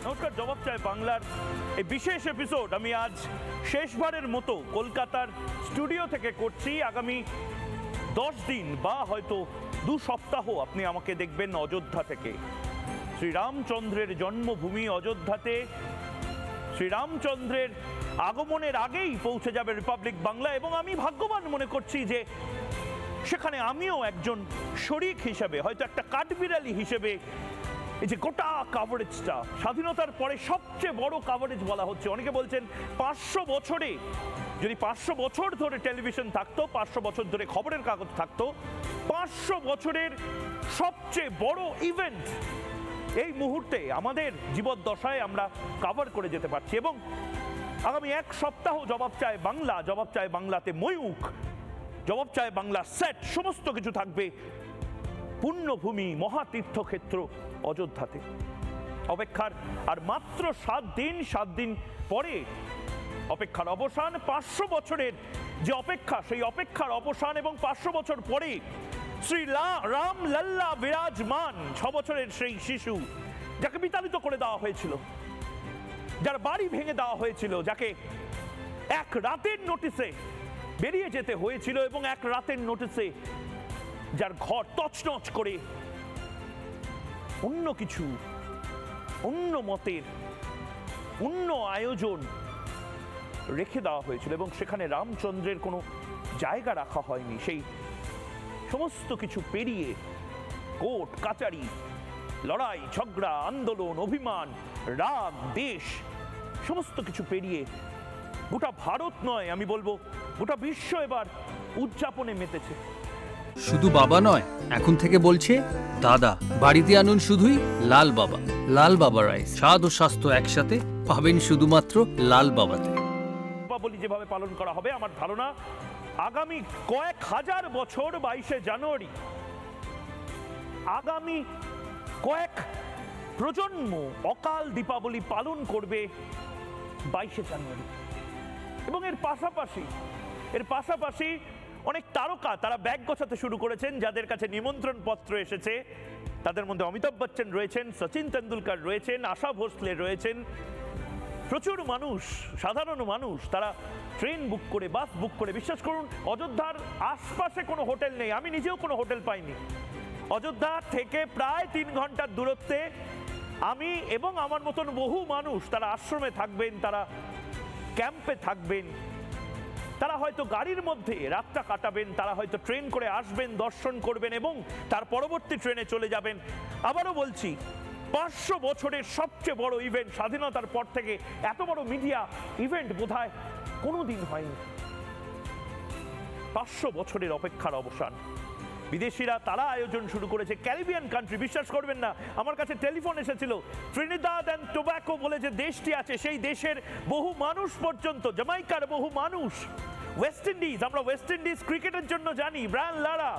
নমস্কার, জবাব চাই বাংলার এই বিশেষ এপিসোড আমি আজ শেষবারের মতো কলকাতার স্টুডিও থেকে করছি। আগামী 10 দিন বা হয়তো 2 সপ্তাহ আপনি আমাকে দেখবেন অযোধ্যা থেকে। শ্রীরামচন্দ্রের জন্মভূমি অযোধ্যাতে শ্রীরামচন্দ্রের আগমনের আগেই পৌঁছে যাবে রিপাবলিক বাংলা, এবং আমি ভাগ্যবান মনে করছি যে সেখানে আমিও একজন শরিক হিসেবে, হয়তো একটা কাঠবিড়ালি হিসেবে, এই যে গোটা কাভারেজটা স্বাধীনতার পরে সবচেয়ে বড় কাভারেজ বলা হচ্ছে। অনেকে বলছেন 500 বছরে, যদি 500 বছর ধরে টেলিভিশন থাকতো, 500 বছর ধরে খবরের কাগজ থাকতো, 500 বছরের সবচেয়ে বড় ইভেন্ট এই মুহূর্তে আমাদের জীবদ্দশায় আমরা কভার করে যেতে পারছি। এবং আগামী 1 সপ্তাহ জবাব চায় বাংলা, জবাব চায় বাংলাতে ময়ূখ, জবাব চায় বাংলা সেট, সমস্ত কিছু থাকবে পুণ্যভূমি মহাতীর্থক্ষেত্র অযোধ্যাতে। অপেক্ষার আর মাত্র 7 দিন পরে অপেক্ষার অবসান। 500 বছরের যে অপেক্ষা, সেই অপেক্ষার অবসান, এবং 500 বছর পরে শ্রী রাম লাল্লা বিরাজমান, 6 বছরের সেই শিশু যাকে বিতাড়িত করে দেওয়া হয়েছিল, যার বাড়ি ভেঙে দেওয়া হয়েছিল, যাকে 1 রাতের নোটিশে বেরিয়ে যেতে হয়েছিল, এবং 1 রাতের নোটিশে যার ঘর তছনছ করে অন্য কিছু, অন্য মতের, অন্য আয়োজন রেখে দেওয়া হয়েছিল, এবং সেখানে রামচন্দ্রের কোনো জায়গা রাখা হয়নি। সেই সমস্ত কিছু পেরিয়ে কোর্ট কাচারি, লড়াই ঝগড়া, আন্দোলন, অভিমান, রাগ, দেশ, সমস্ত কিছু পেরিয়ে গোটা ভারত নয়, আমি বলবো গোটা বিশ্ব এবার উদযাপনে মেতেছে। শুধু বাবা নয়, এখন থেকে বলছে দাদা। বাড়িতে আনুন শুধুই লাল বাবা। লাল বাবা রাইস, স্বাদ ও স্বাস্থ্য একসাথে পাবেন শুধুমাত্র লাল বাবাতে। দীপাবলি যেভাবে পালন করা হবে, আমার ধারণা আগামী কয়েক হাজার বছর 22শে জানুয়ারি, আগামী কয়েক প্রজন্ম অকাল দীপাবলি পালন করবে 22শে জানুয়ারি। এবং এর পাশাপাশি অনেক তারকা তারা ব্যাগ গোছাতে শুরু করেছেন, যাদের কাছে নিমন্ত্রণ পত্র এসেছে। তাদের মধ্যে অমিতাভ বচ্চন রয়েছেন, সচিন তেন্ডুলকর রয়েছেন, আশা ভোসলে রয়েছেন। প্রচুর মানুষ, সাধারণ মানুষ, তারা ট্রেন বুক করে, বাস বুক করে, বিশ্বাস করুন অযোধ্যার আশপাশে কোনো হোটেল নেই, আমি নিজেও কোনো হোটেল পাইনি। অযোধ্যা থেকে প্রায় 3 ঘন্টার দূরত্বে আমি এবং আমার মতন বহু মানুষ, তারা আশ্রমে থাকবেন, তারা ক্যাম্পে থাকবেন, তারা হয়তো গাড়ির মধ্যে রাতটা কাটাবেন, তারা হয়তো ট্রেন করে আসবেন, দর্শন করবেন, এবং তার পরবর্তী ট্রেনে চলে যাবেন। আবারও বলছি, 500 বছরের সবচেয়ে বড় ইভেন্ট, স্বাধীনতার পর থেকে এত বড় মিডিয়া ইভেন্ট বোধহয় কোনোদিন হয়নি। 500 বছরের অপেক্ষার অবসান। বিদেশিরা তারা আয়োজন শুরু করেছে, ক্যারিবিয়ান কান্ট্রি, বিশ্বাস করবেন না, আমার কাছে টেলিফোন এসেছিল, ট্রিনিদাদ অ্যান্ড টোব্যাগো বলে যে দেশটি আছে, সেই দেশের বহু মানুষ পর্যন্ত, জামাইকার বহু মানুষ, ওয়েস্ট ইন্ডিজ, আমরা ওয়েস্ট ইন্ডিজ ক্রিকেটের জন্য জানি, Brian Lara,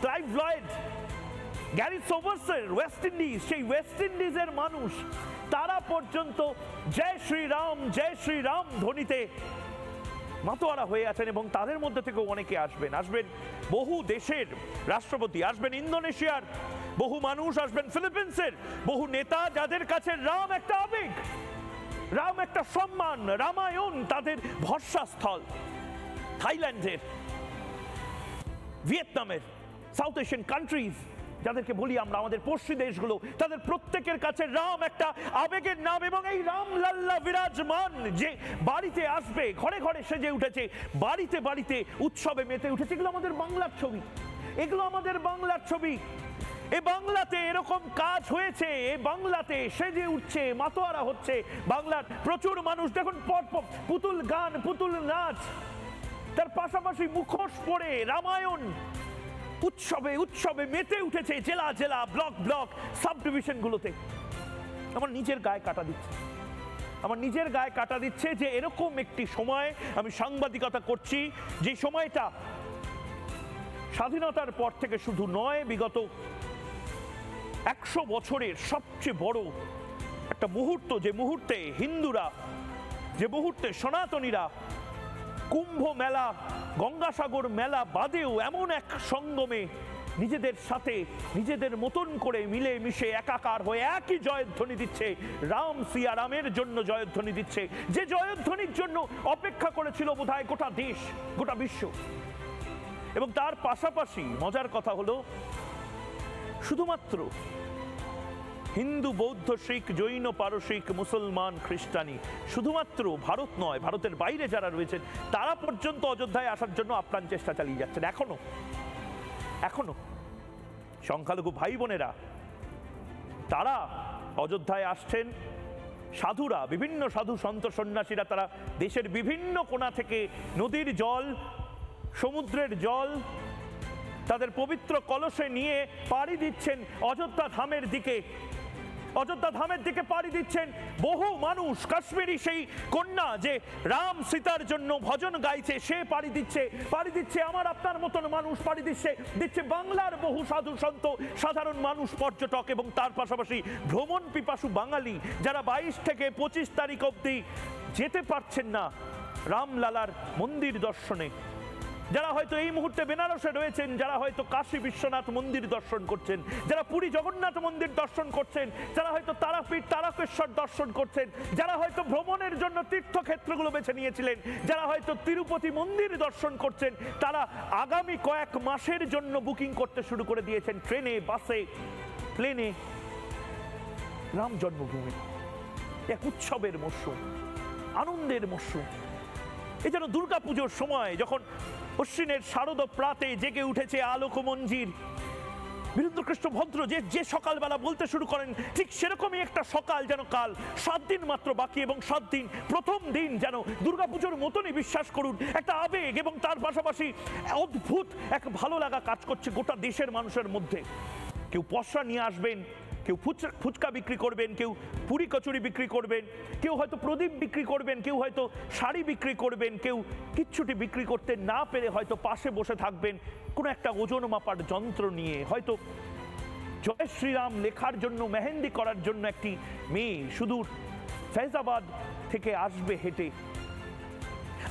Clive Lloyd, Garry সোবার্সের ওয়েস্ট ইন্ডিজ, সেই ওয়েস্ট ইন্ডিজের মানুষ তারা পর্যন্ত জয় শ্রীরাম ধ্বনিতে মাতোয়ারা হয়ে আছেন। এবং তাদের মধ্যে থেকেও অনেকে আসবেন বহু দেশের রাষ্ট্রপতি, আসবেন ইন্দোনেশিয়ার বহু মানুষ, আসবেন ফিলিপিন্সের বহু নেতা, যাদের কাছে রাম একটা আবেগ, রাম একটা সম্মান, রামায়ণ তাদের ভরসাস্থল। থাইল্যান্ডের, ভিয়েতনামের, সাউথ এশিয়ান কান্ট্রিজ যাদেরকে বলি আমরা আমাদের পড়শি দেশগুলো, তাদের প্রত্যেকের কাছে রাম একটা আবেগের নাম। এবং এই রাম লাল্লা বিরাজমান যে বাড়িতে আসবে, ঘরে ঘরে সেজে উঠেছে, বাড়িতে বাড়িতে উৎসবে মেতে উঠেছে, এগুলো আমাদের বাংলার ছবি, এগুলো আমাদের বাংলার ছবি। এ বাংলাতে এরকম কাজ হয়েছে, এ বাংলাতে সেজে উঠছে, মাতোয়ারা হচ্ছে বাংলার প্রচুর মানুষ। দেখুন পুতুল গান, পুতুল নাচ, তার পাশাপাশি মুখোশ পরে রামায়ণ উৎসবে মেতে উঠেছে জেলা, ব্লক, সাব ডিভিশনগুলোতে। আমার নিজের গায়ে কাটা দিচ্ছে যে এরকম একটি সময় আমি সাংবাদিকতা করছি, যে সময়টা স্বাধীনতার পর থেকে শুধু নয়, বিগত 100 বছরের সবচেয়ে বড় একটা মুহূর্ত, যে মুহূর্তে হিন্দুরা, যে মুহূর্তে সনাতনীরা কুম্ভ মেলা, গঙ্গাসাগর মেলা বাদেও এমন এক সঙ্গমে নিজেদের সাথে নিজেদের মতন করে মিলে মিশে একাকার হয়ে একই জয়ধ্বনি দিচ্ছে, রাম সিয়া রামের জন্য জয়ধ্বনি দিচ্ছে, যে জয়ধ্বনির জন্য অপেক্ষা করেছিল বোধহয় গোটা দেশ, গোটা বিশ্ব। এবং তার পাশাপাশি মজার কথা হলো শুধুমাত্র হিন্দু, বৌদ্ধ, শিখ, জৈন, পারসিক, মুসলমান, খ্রিস্টানি, শুধুমাত্র ভারত নয়, ভারতের বাইরে যারা রয়েছেন তারা পর্যন্ত অযোধ্যায় আসার জন্য আপ্রাণ চেষ্টা চালিয়ে যাচ্ছেন। এখনো সংখ্যালঘু ভাই বোনেরা তারা অযোধ্যায় আসছেন। সাধুরা, বিভিন্ন সাধু সন্ত সন্ন্যাসীরা তারা দেশের বিভিন্ন কোণা থেকে নদীর জল, সমুদ্রের জল তাদের পবিত্র কলসে নিয়ে পাড়ি দিচ্ছেন অযোধ্যা ধামের দিকে। অযোধ্যা ধামের দিকে পাড়ি দিচ্ছেন বহু মানুষ। কাশ্মীরি সেই কন্যা যে রাম সীতার জন্য ভজন গাইছে, সে পাড়ি দিচ্ছে আমার আপনার মতন মানুষ পাড়ি দিচ্ছে বাংলার বহু সাধু সন্ত, সাধারণ মানুষ, পর্যটক এবং তার পাশাপাশি ভ্রমণ পিপাসু বাঙালি যারা 22 থেকে 25 তারিখ অবধি যেতে পারছেন না রামলালার মন্দির দর্শনে, যারা হয়তো এই মুহূর্তে বেনারসে রয়েছেন, যারা হয়তো কাশী বিশ্বনাথ মন্দির দর্শন করছেন, যারা পুরী জগন্নাথ মন্দির দর্শন করছেন, যারা হয়তো তারাপীঠ তারকেশ্বর দর্শন করছেন, যারা হয়তো ভ্রমণের জন্য তীর্থক্ষেত্রগুলো বেছে নিয়েছিলেন, যারা হয়তো তিরুপতি মন্দির দর্শন করছেন, তারা আগামী কয়েক মাসের জন্য বুকিং করতে শুরু করে দিয়েছেন ট্রেনে, বাসে, প্লেনে। রাম জন্মভূমি এক উৎসবের মরশুম, আনন্দের মরশুম। এই যেন দুর্গাপুজোর সময় যখন অশ্বিনের শারদ প্রাতে জেগে উঠেছে আলোক মঞ্জির, বীরেন্দ্রকৃষ্ণ ভদ্র যে সকালবেলা বলতে শুরু করেন, ঠিক সেরকমই একটা সকাল যেন কাল। 7 দিন মাত্র বাকি এবং 7 দিন, প্রথম দিন যেন দুর্গাপুজোর মতনই বিশ্বাস করুন একটা আবেগ এবং তার পাশাপাশি অদ্ভুত এক ভালো লাগা কাজ করছে গোটা দেশের মানুষের মধ্যে। কেউ পসরা নিয়ে আসবেন, কেউ ফুচকা বিক্রি করবেন, কেউ পুরি কচুরি বিক্রি করবেন, কেউ হয়তো প্রদীপ বিক্রি করবেন, কেউ হয়তো শাড়ি বিক্রি করবেন, কেউ কিচ্ছুটি বিক্রি করতে না পেরে হয়তো পাশে বসে থাকবেন কোনো একটা ওজন মাপার যন্ত্র নিয়ে। হয়তো জয় শ্রীরাম লেখার জন্য, মেহেন্দি করার জন্য একটি মেয়ে সুদূর ফৈজাবাদ থেকে আসবে হেঁটে।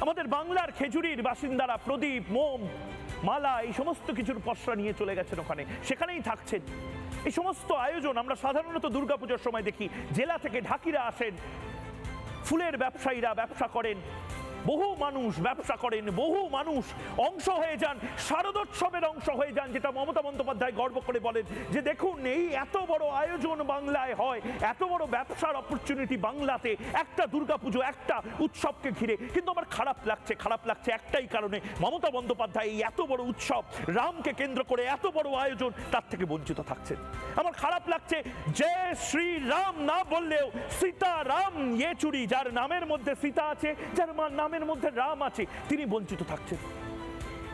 আমাদের বাংলার খেজুরির বাসিন্দারা প্রদীপ, মোম, মালা এই সমস্ত কিছুর পসরা নিয়ে চলে গেছেন ওখানে, সেখানেই থাকছেন। এই সমস্ত আয়োজন আমরা সাধারণত দুর্গাপূজার সময় দেখি। জেলা থেকে ঢাকিরা আসেন, ফুলের ব্যবসায়ীরা ব্যবসা করেন, বহু মানুষ ব্যবসা করেন, বহু মানুষ অংশ হয়ে যান, শারদোৎসবের অংশ হয়ে যান, যেটা মমতা বন্দ্যোপাধ্যায় গর্ব করে বলেন যে দেখুন এই এত বড় আয়োজন বাংলায় হয়, এত বড় ব্যবসার অপরচুনিটি বাংলাতে একটা দুর্গাপুজো, একটা উৎসবকে ঘিরে। কিন্তু আমার খারাপ লাগছে একটাই কারণে, মমতা বন্দ্যোপাধ্যায় এই এত বড় উৎসব রামকে কেন্দ্র করে এত বড় আয়োজন, তার থেকে বঞ্চিত থাকছেন। আমার খারাপ লাগছে যে শ্রী রাম না বললেও সীতারাম ইয়েচুরি, যার নামের মধ্যে সীতা আছে, যার নামের মধ্যে রাম আছে, তিনি বঞ্চিত থাকছেন।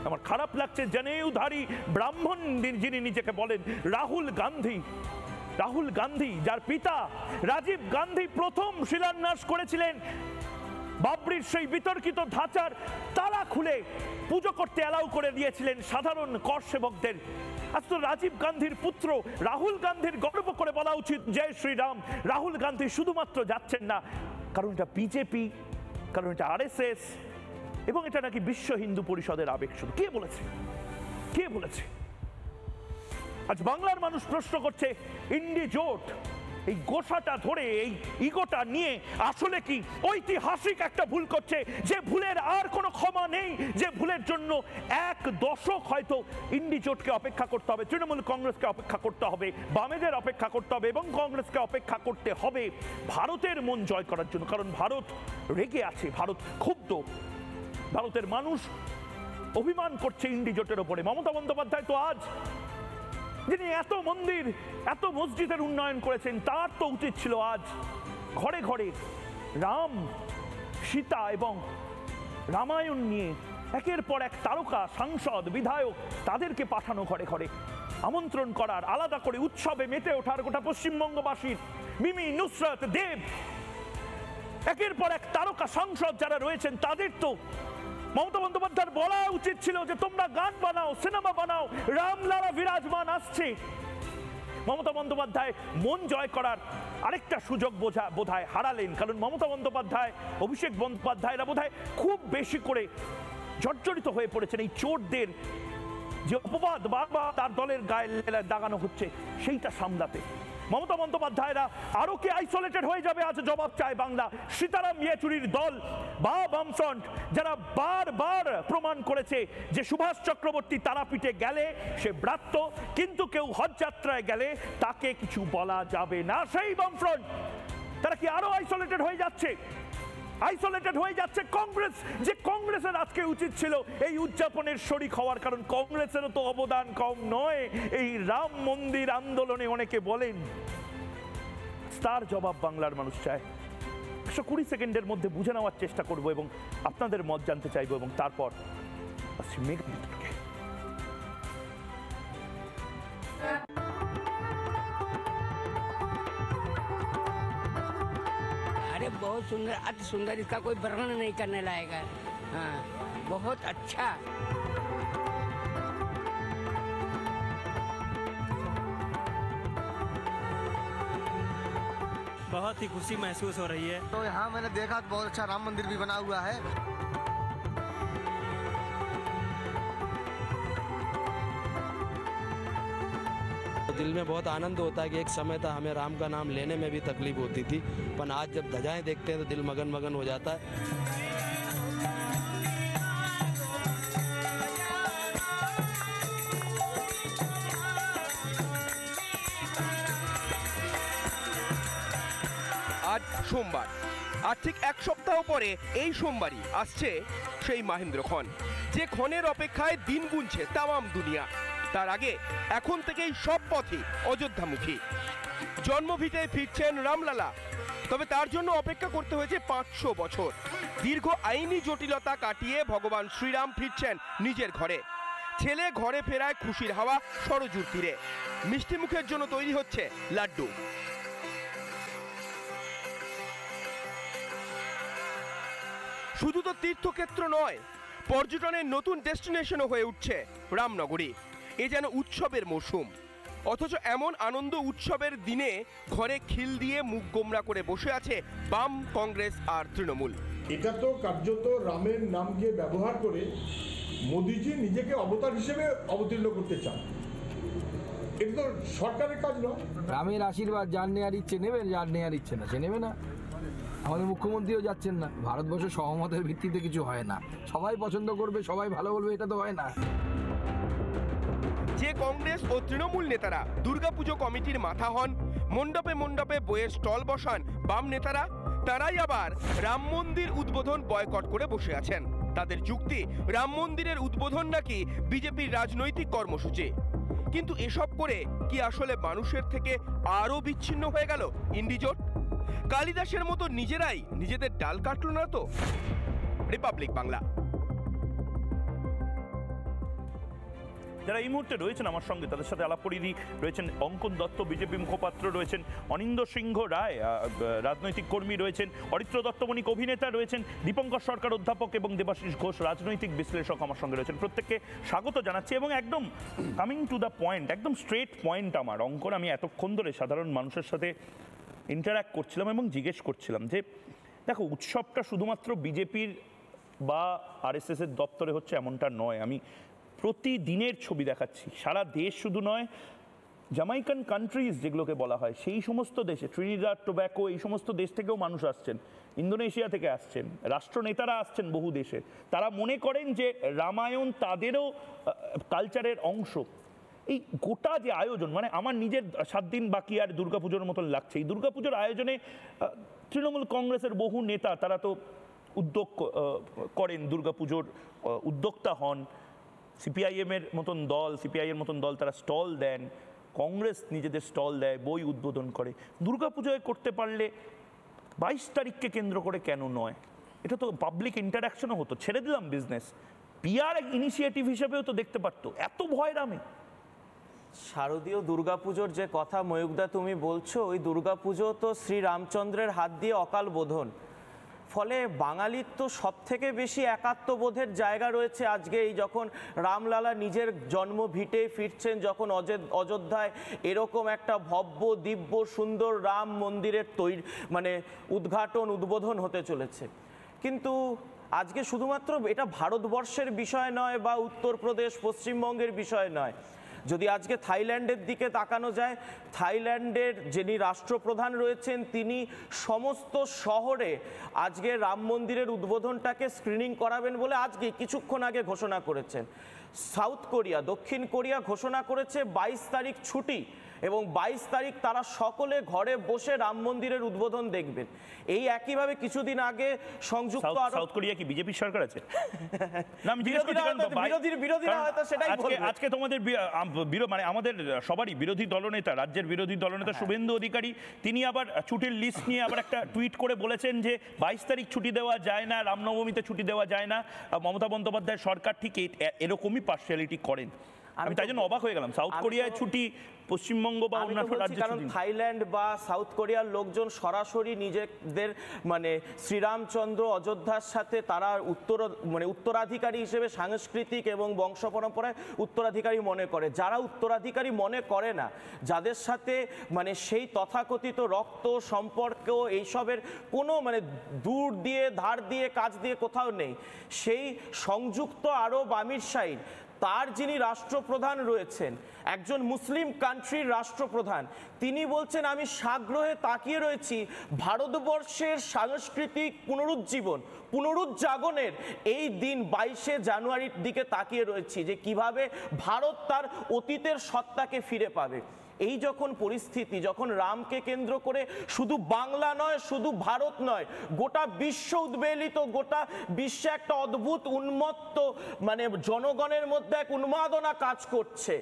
আমার খারাপ লাগছে জনেউধারী ব্রাহ্মণ যিনি নিজেকে বলেন রাহুল গান্ধী, যার পিতা রাজীব গান্ধী প্রথম শিলান্যাস করেছিলেন বাবরির সেই বিতর্কিত ধাঁচার তালা খুলে পুজো করতে অ্যালাউ করে দিয়েছিলেন সাধারণ কর সেবকদের। আজ তো রাজীব গান্ধীর পুত্র রাহুল গান্ধীর গর্ব করে বলা উচিত জয় শ্রীরাম। রাহুল গান্ধী শুধুমাত্র যাচ্ছেন না কারণ এটা বিজেপি, কারণ এটা আরএসএস এবং এটা নাকি বিশ্ব হিন্দু পরিষদের আবেগ। শুধু কে বলেছে? আজ বাংলার মানুষ প্রশ্ন করছে ইন্ডি জোট, এই গোসাটা ধরে এই ইগোটা নিয়ে আসলে কি ঐতিহাসিক একটা ভুল করছে, যে ভুলের আর কোনো ক্ষমা নেই, যে ভুলের জন্য 1 দশক হয়তো ইন্ডি জোটকে অপেক্ষা করতে হবে, তৃণমূল কংগ্রেসকে অপেক্ষা করতে হবে, বামেদের অপেক্ষা করতে হবে এবং কংগ্রেসকে অপেক্ষা করতে হবে ভারতের মন জয় করার জন্য। কারণ ভারত রেগে আছে, ভারত ক্ষুব্ধ, ভারতের মানুষ অভিমান করছে ইন্ডি জোটের ওপরে। মমতা বন্দ্যোপাধ্যায় তো আজ, যিনি এত মন্দির, এত মসজিদের উন্নয়ন করেছেন, তার তো উচিত ছিল আজ ঘরে ঘরে রাম, সীতা এবং রামায়ণ নিয়ে একের পর এক তারকা, সাংসদ, বিধায়ক তাদেরকে পাঠানো ঘরে ঘরে, আমন্ত্রণ করার, আলাদা করে উৎসবে মেতে ওঠার গোটা পশ্চিমবঙ্গবাসীর। মিমি, নুসরত, দেব, একের পর এক তারকা সাংসদ যারা রয়েছেন তাদের তো মমতা বন্দ্যোপাধ্যায়ের বলা উচিত ছিল যে তোমরা গান বানাও, সিনেমা বানাও, রামলালা বিরাজমান আসছে। মমতা বন্দ্যোপাধ্যায় মন জয় করার আরেকটা সুযোগ বোধহয় হারালেন, কারণ মমতা বন্দ্যোপাধ্যায়, অভিষেক বন্দ্যোপাধ্যায়রা বোধহয় খুব বেশি করে জর্জরিত হয়ে পড়েছেন এই চোরদের যে অপবাদ বারবার তার দলের গায়ে দাগানো হচ্ছে সেইটা সামলাতে মমতা বন্দ্যোপাধ্যায়রা আরো কি আইসোলেটেড হয়ে যাবে? আজ জবাব চায় বাংলা। সীতারাম ইয়েচুরির দল বা বামফ্রন্ট যারা বারবার প্রমাণ করেছে যে সুভাষ চক্রবর্তী তারাপীঠে গেলে সে ব্রাত্য, কিন্তু কেউ হজযাত্রায় গেলে তাকে কিছু বলা যাবে না, সেই বামফ্রন্ট তারা কি আরো আইসোলেটেড হয়ে যাচ্ছে? আইসোলেটেড হয়ে যাচ্ছে কংগ্রেস, যে কংগ্রেসের আজকে উচিত ছিল এই উদযাপনের শরিক হওয়ার, কারণ কংগ্রেসেরও তো অবদান কম নয় এই রাম মন্দির আন্দোলনে। অনেকে বলেন তার জবাব বাংলার মানুষ চায়। 120 সেকেন্ডের মধ্যে বুঝে নেওয়ার চেষ্টা করব এবং আপনাদের মত জানতে চাইবো এবং তারপর মেঘা বিতর্কে। अरे बहुत सुंदर, अति सुंदर, इसका कोई वर्णन नहीं करने लायक है। हाँ, बहुत अच्छा। बहुत ही खुशी महसूस हो रही है। तो यहाँ मैंने देखा तो बहुत अच्छा राम मंदिर भी बना हुआ है। दिल में बहुत आनंद होता है कि एक समय था हमें राम का नाम लेने में भी तकलीफ होती थी, पर आज जब ध्वजाएं देखते हैं तो दिल मगन मगन हो जाता है। আজ সোমবার, আর ঠিক এক সপ্তাহ পরে এই সোমবারই আসছে সেই মহেন্দ্রক্ষণ, যে ক্ষণের অপেক্ষায় দিন গুনছে তামাম দুনিয়া। তার আগে এখন থেকেই সব পথই অযোধ্যামুখী। জন্মভিটায় ফিরছেন রামলালা, তবে তার জন্য অপেক্ষা করতে হয়েছে 500 বছর। দীর্ঘ আইনি জটিলতা কাটিয়ে ভগবান শ্রীরাম ফিরছেন নিজের ঘরে। ছেলে ঘরে ফেরায় খুশির হাওয়া সরজুর তীরে। মিষ্টি মুখের জন্য তৈরি হচ্ছে লাড্ডু। শুধু তো তীর্থক্ষেত্র নয়, পর্যটনের নতুন ডেস্টিনেশনও হয়ে উঠছে রামনগরী। এ যেন উৎসবের মৌসুম, অথচ এমন আনন্দ উৎসবের দিনে ঘরে খিল দিয়ে মুখ গোমরা করে বসে আছে বাম, কংগ্রেস আর তৃণমূল। এটা তো কার্যত রামের নামকে ব্যবহার করে মোদিজি নিজেকে অবতার হিসেবে অবতীর্ণ করতে চান। এটা তো সরকারের কাজ নয়। রামের আশীর্বাদ যার নেওয়ার ইচ্ছে নেবেন, যার নেওয়ার ইচ্ছে না সে নেবে না। আমাদের মুখ্যমন্ত্রীও যাচ্ছেন না। ভারতবর্ষের সহমতের ভিত্তিতে কিছু হয় না, সবাই পছন্দ করবে, সবাই ভালো বলবে, এটা তো হয় না। যে কংগ্রেস ও তৃণমূল নেতারা দুর্গাপুজো কমিটির মাথা হন, মণ্ডপে মণ্ডপে বইয়ের স্টল বসান বাম নেতারা, তারাই আবার রাম মন্দির উদ্বোধন বয়কট করে বসে আছেন। তাদের যুক্তি, রাম মন্দিরের উদ্বোধন নাকি বিজেপির রাজনৈতিক কর্মসূচি। কিন্তু এসব করে কি আসলে মানুষের থেকে আরো বিচ্ছিন্ন হয়ে গেল ইন্ডিজোট? কালিদাসের মতো নিজেরাই নিজেদের ডাল কাটল না তো? রিপাবলিক বাংলা। যারা এই মুহূর্তে রয়েছেন আমার সঙ্গে, তাদের সাথে আলাপ করিয়ে দিই। রয়েছেন অঙ্কন দত্ত, বিজেপি মুখপাত্র, রয়েছেন অনিন্দ্য সিংহ রায়, রাজনৈতিক কর্মী, রয়েছেন অরিত্র দত্তমণিক, অভিনেতা, রয়েছেন দীপঙ্কর সরকার, অধ্যাপক, এবং দেবাশিস ঘোষ, রাজনৈতিক বিশ্লেষক আমার সঙ্গে রয়েছেন। প্রত্যেককে স্বাগত জানাচ্ছি এবং একদম কামিং টু দ্য পয়েন্ট, একদম স্ট্রেট পয়েন্ট আমার অঙ্কন। আমি এতক্ষণ ধরে সাধারণ মানুষের সাথে ইন্টারঅ্যাক্ট করছিলাম এবং জিজ্ঞেস করছিলাম যে দেখো, উৎসবটা শুধুমাত্র বিজেপির বা আরএসএস এর দপ্তরে হচ্ছে এমনটা নয়। আমি প্রতিদিনের ছবি দেখাচ্ছি, সারা দেশ শুধু নয়, জামাইকান কান্ট্রিজ যেগুলোকে বলা হয় সেই সমস্ত দেশে, ট্রিনিডাড টোব্যাকো, এই সমস্ত দেশ থেকেও মানুষ আসছেন, ইন্দোনেশিয়া থেকে আসছেন, রাষ্ট্রনেতারা আসছেন বহু দেশে। তারা মনে করেন যে রামায়ণ তাদেরও কালচারের অংশ। এই গোটা যে আয়োজন, মানে আমার নিজের 7 দিন বাকি আর দুর্গাপুজোর মতন লাগছে। এই দুর্গাপুজোর আয়োজনে তৃণমূল কংগ্রেসের বহু নেতা তারা তো উদ্যোগ করেন, দুর্গাপুজোর উদ্যোক্তা হন। সিপিআইএমের মতন দল তারা স্টল দেন, কংগ্রেস নিজেদের স্টল দেয়, বই উদ্বোধন করে। দুর্গাপুজোয় করতে পারলে 22 তারিখকে কেন্দ্র করে কেন নয়? এটা তো পাবলিক ইন্টারাকশনও হতো। ছেড়ে দিলাম বিজনেস, পিআর ইনিশিয়েটিভ হিসেবেও তো দেখতে পারতো। এত ভয় রামে? শারদীয় দুর্গাপুজোর যে কথা ময়ূকদা তুমি বলছো, ওই দুর্গাপুজো তো শ্রীরামচন্দ্রের হাত দিয়ে অকাল বোধন। ফলে বাঙালির তো সব থেকে বেশি একাত্মবোধের জায়গা রয়েছে আজকে, এই যখন রামলালা নিজের জন্ম ভিটে ফিরছেন, যখন অযোধ্যায় এরকম একটা ভব্য দিব্য সুন্দর রাম মন্দিরের উদ্বোধন হতে চলেছে। কিন্তু আজকে শুধুমাত্র এটা ভারতবর্ষের বিষয় নয় বা উত্তরপ্রদেশ পশ্চিমবঙ্গের বিষয় নয়। যদি আজকে থাইল্যান্ডের দিকে তাকানো যায়, থাইল্যান্ডের যিনি রাষ্ট্রপ্রধান রয়েছেন তিনি সমস্ত শহরে আজকে রাম মন্দিরের উদ্বোধনটাকে স্ক্রিনিং করাবেন বলে আজকে কিছুক্ষণ আগে ঘোষণা করেছেন। সাউথ কোরিয়া, দক্ষিণ কোরিয়া ঘোষণা করেছে 22 তারিখ ছুটি এবং 22 তারিখ তারা সকলে ঘরে বসে রাম মন্দিরের উদ্বোধন দেখবেন। এই একইভাবে কিছুদিন আগে সংযুক্ত সাউথ কোরিয়া কি বিজেপি সরকার আছে? না, আমি বিরোধীরা হয়তো সেটাই বলবে। আজকে তোমাদের মানে আমাদের সবারই বিরোধী দলনেতা, রাজ্যের বিরোধী দলনেতা শুভেন্দু অধিকারী, তিনি আবার ছুটির লিস্ট নিয়ে আবার একটা টুইট করে বলেছেন যে 22 তারিখ ছুটি দেওয়া যায় না, রামনবমীতে ছুটি দেওয়া যায় না। মমতা বন্দ্যোপাধ্যায় সরকার ঠিক এরকমই পার্সিয়ালিটি করেন। আমি তাই জন্য অবাক হয়ে গেলাম। সাউথ কোরিয়ায় ছুটি, পশ্চিমবঙ্গ বা অন্যান্য রাজ্যে, কারণ থাইল্যান্ড বা সাউথ কোরিয়ার লোকজন সরাসরি নিজেদের মানে শ্রীরামচন্দ্র অযোধ্যার সাথে তারা উত্তরাধিকারী হিসেবে সাংস্কৃতিক এবং বংশ পরম্পরায় উত্তরাধিকারী মনে করে। যারা উত্তরাধিকারী মনে করে না, যাদের সাথে মানে সেই তথাকথিত রক্ত সম্পর্ক এইসবের কোনো মানে দূর দিয়ে ধার দিয়ে কাজ দিয়ে কোথাও নেই, সেই সংযুক্ত আরব আমির শাহী তার যিনি রাষ্ট্রপ্রধান রয়েছেন, একজন মুসলিম কান্ট্রির রাষ্ট্রপ্রধান, তিনি বলছেন আমি সাগ্রহে তাকিয়ে রয়েছি ভারতবর্ষের সাংস্কৃতিক পুনরুজ্জাগরণের এই দিন 22শে জানুয়ারির দিকে তাকিয়ে রয়েছি যে কিভাবে ভারত তার অতীতের সত্তাকে ফিরে পাবে। এই যখন পরিস্থিতি, যখন রামকে কেন্দ্র করে শুধু বাংলা নয়, শুধু ভারত নয়, গোটা বিশ্ব উদ্বেলিত, গোটা বিশ্বে একটা অদ্ভুত উন্মত্ত মানে জনগণের মধ্যে এক উন্মাদনা কাজ করছে,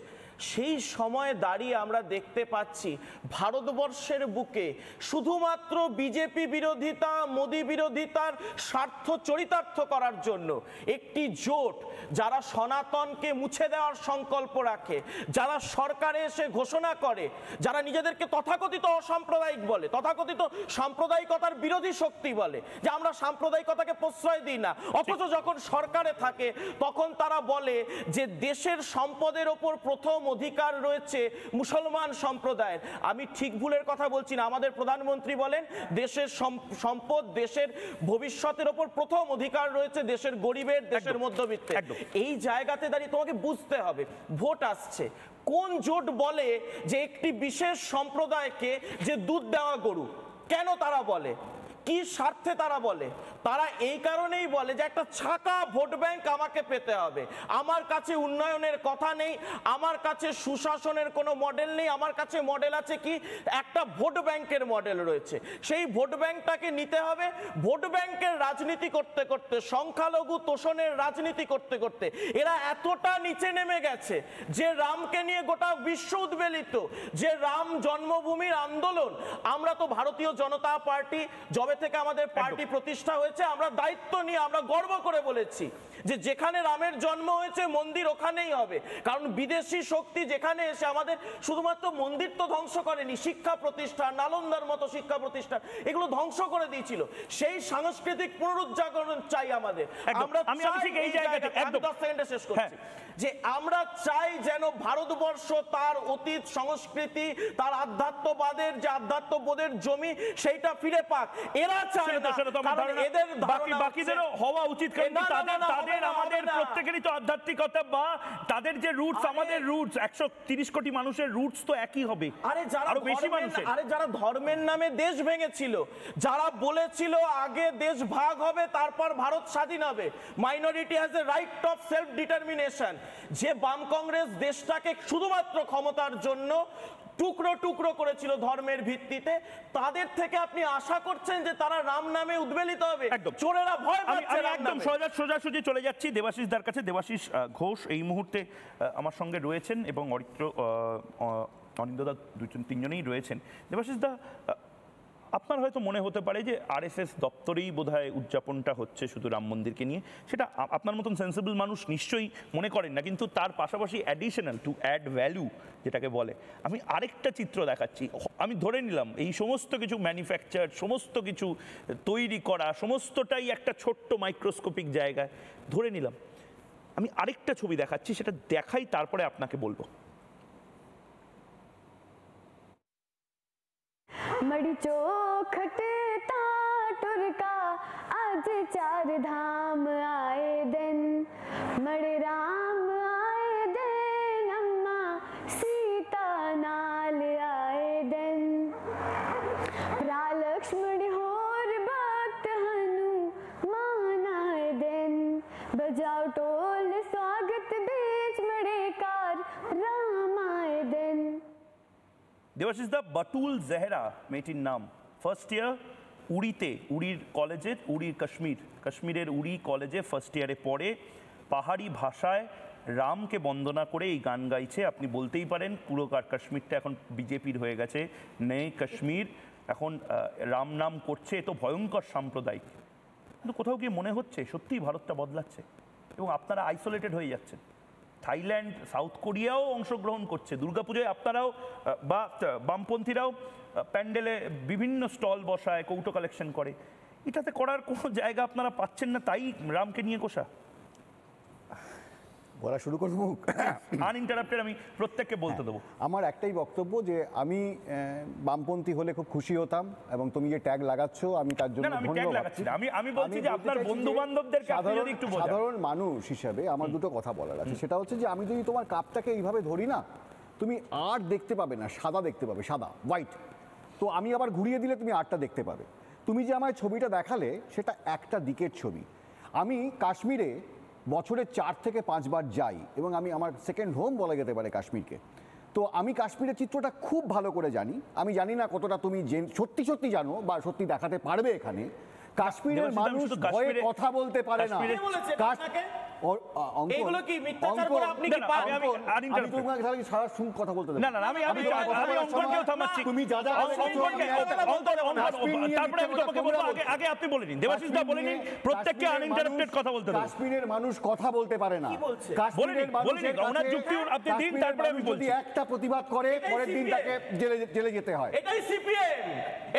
সেই সময়ে দাঁড়িয়ে আমরা দেখতে পাচ্ছি ভারতবর্ষের বুকে শুধুমাত্র বিজেপি বিরোধিতা, মোদি বিরোধিতার স্বার্থ চরিতার্থ করার জন্য একটি জোট, যারা সনাতনকে মুছে দেওয়ার সংকল্প রাখে, যারা সরকারে এসে ঘোষণা করে, যারা নিজেদেরকে তথাকথিত অসাম্প্রদায়িক বলে, তথাকথিত সাম্প্রদায়িকতার বিরোধী শক্তি বলে যে আমরা সাম্প্রদায়িকতাকে প্রশ্রয় দিই না, অথচ যখন সরকারে থাকে তখন তারা বলে যে দেশের সম্পদের ওপর প্রথম অধিকার রয়েছে মুসলমান সম্প্রদায়ের। আমি ঠিক ভুলের কথা বলছি না, আমাদের প্রধানমন্ত্রী বলেন দেশের সম্পদ, দেশের ভবিষ্যতের ওপর প্রথম অধিকার রয়েছে দেশের গরিবের, দেশের মধ্যবিত্তের। এই জায়গাতে দাঁড়িয়ে তোমাকে বুঝতে হবে ভোট আসছে, কোন জোট বলে যে একটি বিশেষ সম্প্রদায়কে যে দুধ দেওয়া গরু, কেন তারা বলে, কি স্বার্থে তারা বলে? তারা এই কারণেই বলে যে একটা ছাকা ভোট ব্যাংক আমাকে পেতে হবে, আমার কাছে উন্নয়নের কথা নেই, আমার কাছে সুশাসনের কোনো মডেল নেই, আমার কাছে মডেল আছে কি একটা ভোট ব্যাংকের মডেল রয়েছে, সেই ভোট ব্যাংকটাকে নিতে হবে। ভোট ব্যাংকের রাজনীতি করতে করতে, সংখ্যালঘু তোষণের রাজনীতি করতে করতে এরা এতটা নিচে নেমে গেছে যে রামকে নিয়ে গোটা বিশ্ব উদ্বেলিত, যে রাম জন্মভূমির আন্দোলন। আমরা তো ভারতীয় জনতা পার্টি যবে থেকে আমাদের পার্টি প্রতিষ্ঠা হয়েছে আমরা দায়িত্ব নিয়ে আমরা গর্ব করে বলেছি যে যেখানে রামের জন্ম হয়েছে মন্দির ওখানেই হবে, কারণ বিদেশি শক্তি যেখানে এসে আমাদের শুধুমাত্র মন্দির তো ধ্বংস করেনি, শিক্ষা প্রতিষ্ঠান, নালন্দার মতো শিক্ষা প্রতিষ্ঠান এগুলো ধ্বংস করে দিয়েছিল। সেই সাংস্কৃতিক পুনরুজ্জাগরণ চাই আমাদের। আমরা শেষ করছি যে আমরা চাই যেন ভারতবর্ষ তার অতীত সংস্কৃতি, তার আধ্যাত্মবাদের যে আধ্যাত্মবোধের জমি সেইটা ফিরে পাক। এরা চায় না, কারণ এদের বাকিদেরও হওয়া উচিত, কারণ তাদের আমাদের প্রত্যেকেরই তো আধ্যাত্মিকতা বা তাদের যে রুটস, আমাদের রুটস 130 কোটি মানুষের রুটস তো একই হবে। আরে যারা ধর্মের নামে দেশ ভেঙেছিল, যারা বলেছিল আগে দেশ ভাগ হবে তারপর ভারত স্বাধীন হবে, minority has a right of self determination, যে বাম কংগ্রেস দেশটাকে শুধুমাত্র ক্ষমতার জন্য টুকরো টুকরো করেছিল ধর্মের ভিত্তিতে, তাদের থেকে আপনি আশা করছেন যে তারা রাম নামে উদ্বেলিত হবে? চোরেরা ভয় পাচ্ছে। একদম সোজাসুজি চলে যাচ্ছি দেবাশিস দার কাছে। দেবাশিস ঘোষ এই মুহূর্তে আমার সঙ্গে রয়েছেন এবং অনিন্দদা তিনজনেই রয়েছেন। দেবাশিস দা, আপনার হয়তো মনে হতে পারে যে আরএসএস দপ্তরেই বোধহয় উদযাপনটা হচ্ছে শুধু রাম মন্দিরকে নিয়ে, সেটা আপনার মতন সেন্সিবল মানুষ নিশ্চয়ই মনে করেন না, কিন্তু তার পাশাপাশি অ্যাডিশনাল টু অ্যাড ভ্যালু যেটাকে বলে, আমি আরেকটা চিত্র দেখাচ্ছি। আমি ধরে নিলাম এই সমস্ত কিছু ম্যানুফ্যাকচার, সমস্ত কিছু তৈরি করা, সমস্তটাই একটা ছোট্ট মাইক্রোস্কোপিক জায়গায় ধরে নিলাম। আমি আরেকটা ছবি দেখাচ্ছি, সেটা দেখাই তারপরে আপনাকে বলবো। मड़ी चौखट ता टुरका आज चार धाम आए दिन मड़े राम आए दिन अम्मा सीता नाल आए दिन भरा लक्ष्मण होर भक्त हनुमान आए दिन बजाओ टोल स्वागत बीच मड़े कार राम आए दिन। দেবাশিস দা, বাতুল জেহরা মেয়েটির নাম, ফার্স্ট ইয়ার উড়িতে, উড়ির কলেজের, উড়ির কাশ্মীরের উড়ি কলেজে ফার্স্ট ইয়ারে পড়ে, পাহাড়ি ভাষায় রামকে বন্দনা করে এই গান গাইছে। আপনি বলতেই পারেন পুরো কাশ্মীরটা এখন বিজেপির হয়ে গেছে, নেই কাশ্মীর, এখন রাম নাম করছে। এ তো ভয়ঙ্কর সাম্প্রদায়িক, কিন্তু কোথাও গিয়ে মনে হচ্ছে সত্যিই ভারতটা বদলাচ্ছে এবং আপনারা আইসোলেটেড হয়ে যাচ্ছেন। থাইল্যান্ড, সাউথ কোরিয়াও অংশগ্রহণ করছে দুর্গাপুজোয়, আপনারাও বা বামপন্থীরাও প্যান্ডেলে বিভিন্ন স্টল বসায়, কৌটো কালেকশন করে। এটাতে করার কোনো জায়গা আপনারা পাচ্ছেন না, তাই রামকে নিয়ে কষা বলা শুরু করবো। আনইন্টারাপ্টেড আমি প্রত্যেককে বলতে দেবো। আমার একটাই বক্তব্য যে আমি বামপন্থী হলে খুব খুশি হতাম, এবং তুমি যে ট্যাগ লাগাচ্ছ আমি তার জন্য আমি বলছি যে আপনার বন্ধু বান্ধবদেরকে আপনি যদি একটু বোঝান। সাধারণ মানুষ হিসাবে আমার দুটো কথা বলার আছে, সেটা হচ্ছে যে আমি যদি তোমার কাপটাকে এইভাবে ধরি না, তুমি আর্ট দেখতে পাবে না, সাদা দেখতে পাবে, সাদা হোয়াইট। তো আমি আবার ঘুরিয়ে দিলে তুমি আর্টটা দেখতে পাবে। তুমি যে আমার ছবিটা দেখালে সেটা একটা দিকের ছবি। আমি কাশ্মীরে বছরে 4 থেকে 5 বার যাই, এবং আমি আমার সেকেন্ড হোম বলা যেতে পারে কাশ্মীরকে। তো আমি কাশ্মীরের চিত্রটা খুব ভালো করে জানি। আমি জানি না কতটা তুমি সত্যি সত্যি জানো বা সত্যি দেখাতে পারবে এখানে। কাশ্মীরের মানুষ ভয়ে কথা বলতে পারে না। তুমি যা যা প্রত্যেককে আনইন্টারাপ্টেড কথা বলতে হবে। কাশ্মীরের মানুষ কথা বলতে পারে না। কাশ্মীরের মানুষের যদি একটা প্রতিবাদ করে পরের দিন তাকে জেলে যেতে হয়। এটাই সিপিএম,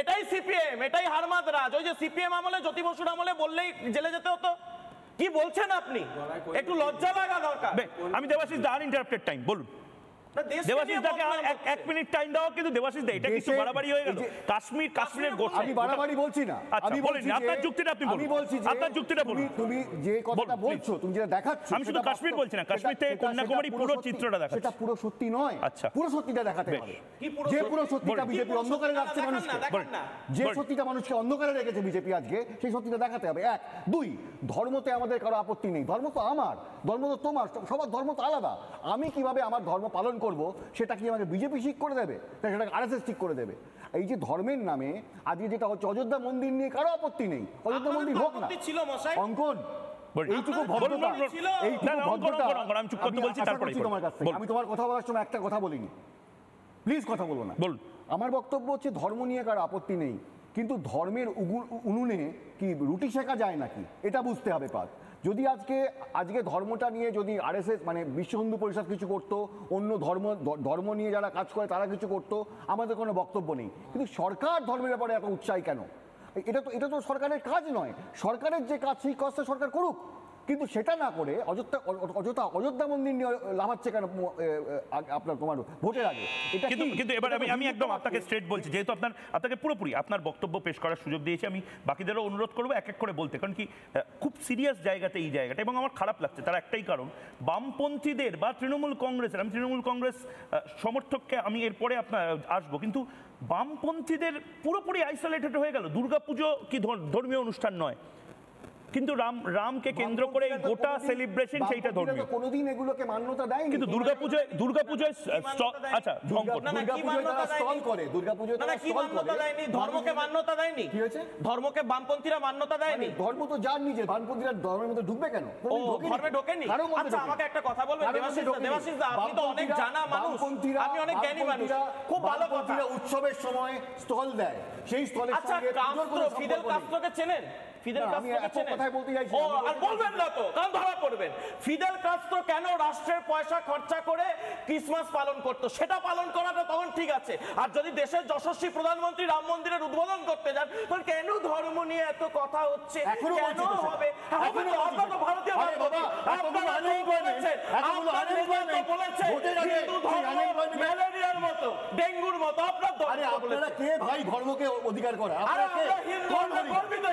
এটাই সিপিএম, এটাই হারমাদ রাজ। ওই যে সিপিএম আমলে, জ্যোতি বসুর আমলে বললেই জেলে যেতে হতো। কি বলছেন আপনি? একটু লজ্জা লাগা দরকার। আমি দেবাশিস দা আনইন্টারাপ্টেড টাইম বলুন। দেবাশিস দাকে এক মিনিট টাইম দাও, কিন্তু দেবাশিস দা এটা কিছু বাড়াবাড়ি হয়ে গেল। কাশ্মীরের গোষ্ঠী, আমি বাড়াবাড়ি বলছি না, আমি বলছি আপনার যুক্তিটা আপনি বলুন। আমি বলছি যে আপনার যুক্তিটা বলুন। তুমি যে কথাটা বলছো, তুমি যেটা দেখাচ্ছ, আমি শুধু কাশ্মীর বলছি না, কাশ্মীর থেকে কন্যাকুমারী পুরো চিত্রটা দেখাচ্ছি। সেটা পুরো সত্যি নয়। আচ্ছা, পুরো সত্যিটা দেখাতে হবে। যে পুরো সত্যিটা বিজেপি অন্ধকারে রাখছে মানুষকে, যে সত্যিটা মানুষকে অন্ধকারে রেখেছে বিজেপি আজকে, সেই সত্যিটা দেখাতে হবে। 1 2 ধর্মতে আমাদের কারো আপত্তি নেই। ধর্ম তো আমার, ধর্ম তো তোমার, সবার ধর্ম তো আলাদা। আমি কিভাবে আমার ধর্ম পালন করব সেটা কি আমাকে বিজেপি ঠিক করে দেবে, সেটা আরএসএস ঠিক করে দেবে? এই যে ধর্মের নামে আজকে যেটা হচ্ছে, অযোধ্যা মন্দির নিয়ে কারো আপত্তি নেই, অযোধ্যা মন্দির হোক না। অঙ্কন এইটুকু ভদ্রতা, আমি তোমার কথা বলার সময় একটা কথা বলিনি, প্লিজ কথা বলো না। আমার বক্তব্য হচ্ছে ধর্ম নিয়ে কারো আপত্তি নেই, কিন্তু ধর্মের উনুনে কি রুটি শেখা যায় নাকি এটা বুঝতে হবে। যদি আজকে ধর্মটা নিয়ে যদি আরএসএস মানে বিশ্ব হিন্দু পরিষদ কিছু করতো, অন্য ধর্ম নিয়ে যারা কাজ করে তারা কিছু করতো, আমাদের কোনো বক্তব্য নেই। কিন্তু সরকার ধর্মের ব্যাপারে এত উৎসাহী কেন? এটা তো সরকারের কাজ নয়। সরকারের যে কাজ সেই কাজটা সরকার করুক, কিন্তু সেটা না করে অযোধ্যা মন্দির নিয়ে লাভাচ্ছে কেন আপনার তোমার ভোটের আগে? কিন্তু এবার আমি একদম আপনাকে স্ট্রেট বলছি, যেহেতু আপনাকে পুরোপুরি আপনার বক্তব্য পেশ করার সুযোগ দিয়েছি, আমি বাকিদেরও অনুরোধ করবো এক এক করে বলতে, কারণ কি খুব সিরিয়াস জায়গাতে এই জায়গাটা, এবং আমার খারাপ লাগছে। তার একটাই কারণ, বামপন্থীদের বা তৃণমূল কংগ্রেসের, আমি তৃণমূল কংগ্রেস সমর্থককে আমি এরপরে আপনার আসবো, কিন্তু বামপন্থীদের পুরোপুরি আইসোলেটেড হয়ে গেল। দুর্গাপুজো কি ধর্মীয় অনুষ্ঠান নয়, কিন্তু রামকে কেন্দ্র করে গোটা সেলিব্রেশন সেইটা ধর্মীয়। কোনোদিন এগুলোকে মান্যতা দেয়নি, কিন্তু দুর্গাপূজায় আচ্ছা ধর্মকে মান্যতা দেয়নি। কি হয়েছে? ধর্মকে বামপন্থীরা মান্যতা দেয়নি। ধর্ম তো যার নিজের, বামপন্থীরা ধর্মের মধ্যে ঢুকবে কেন? ধর্মে ঢোকেনি। আচ্ছা, আমাকে একটা কথা বলবেন দেবাশিস দা, আপনি তো অনেক জানা মানুষ, আপনি অনেক জ্ঞানী মানুষ, খুব ভালো কথা। উৎসবের সময় স্টল দেয়, সেই স্টলের সঙ্গে ফিদেল কাস্ত্রোকে চেনেন? ফিদেল কাস্ত্রো কেন রাষ্ট্রের পয়সা খরচা করে ক্রিসমাস পালন করতো, সেটা পালন করাটা তখন ঠিক আছে। আর যদি দেশের যশস্বী প্রধানমন্ত্রী রাম মন্দিরের উদ্বোধন করতে যান, তখন কেন ধর্ম নিয়ে এত কথা হচ্ছে? কেন হবে? ভারতীয় ম্যালেরিয়ার মতো, ডেঙ্গুর মতো আপনারা কে ভাই ধর্মকে অধিকার করা?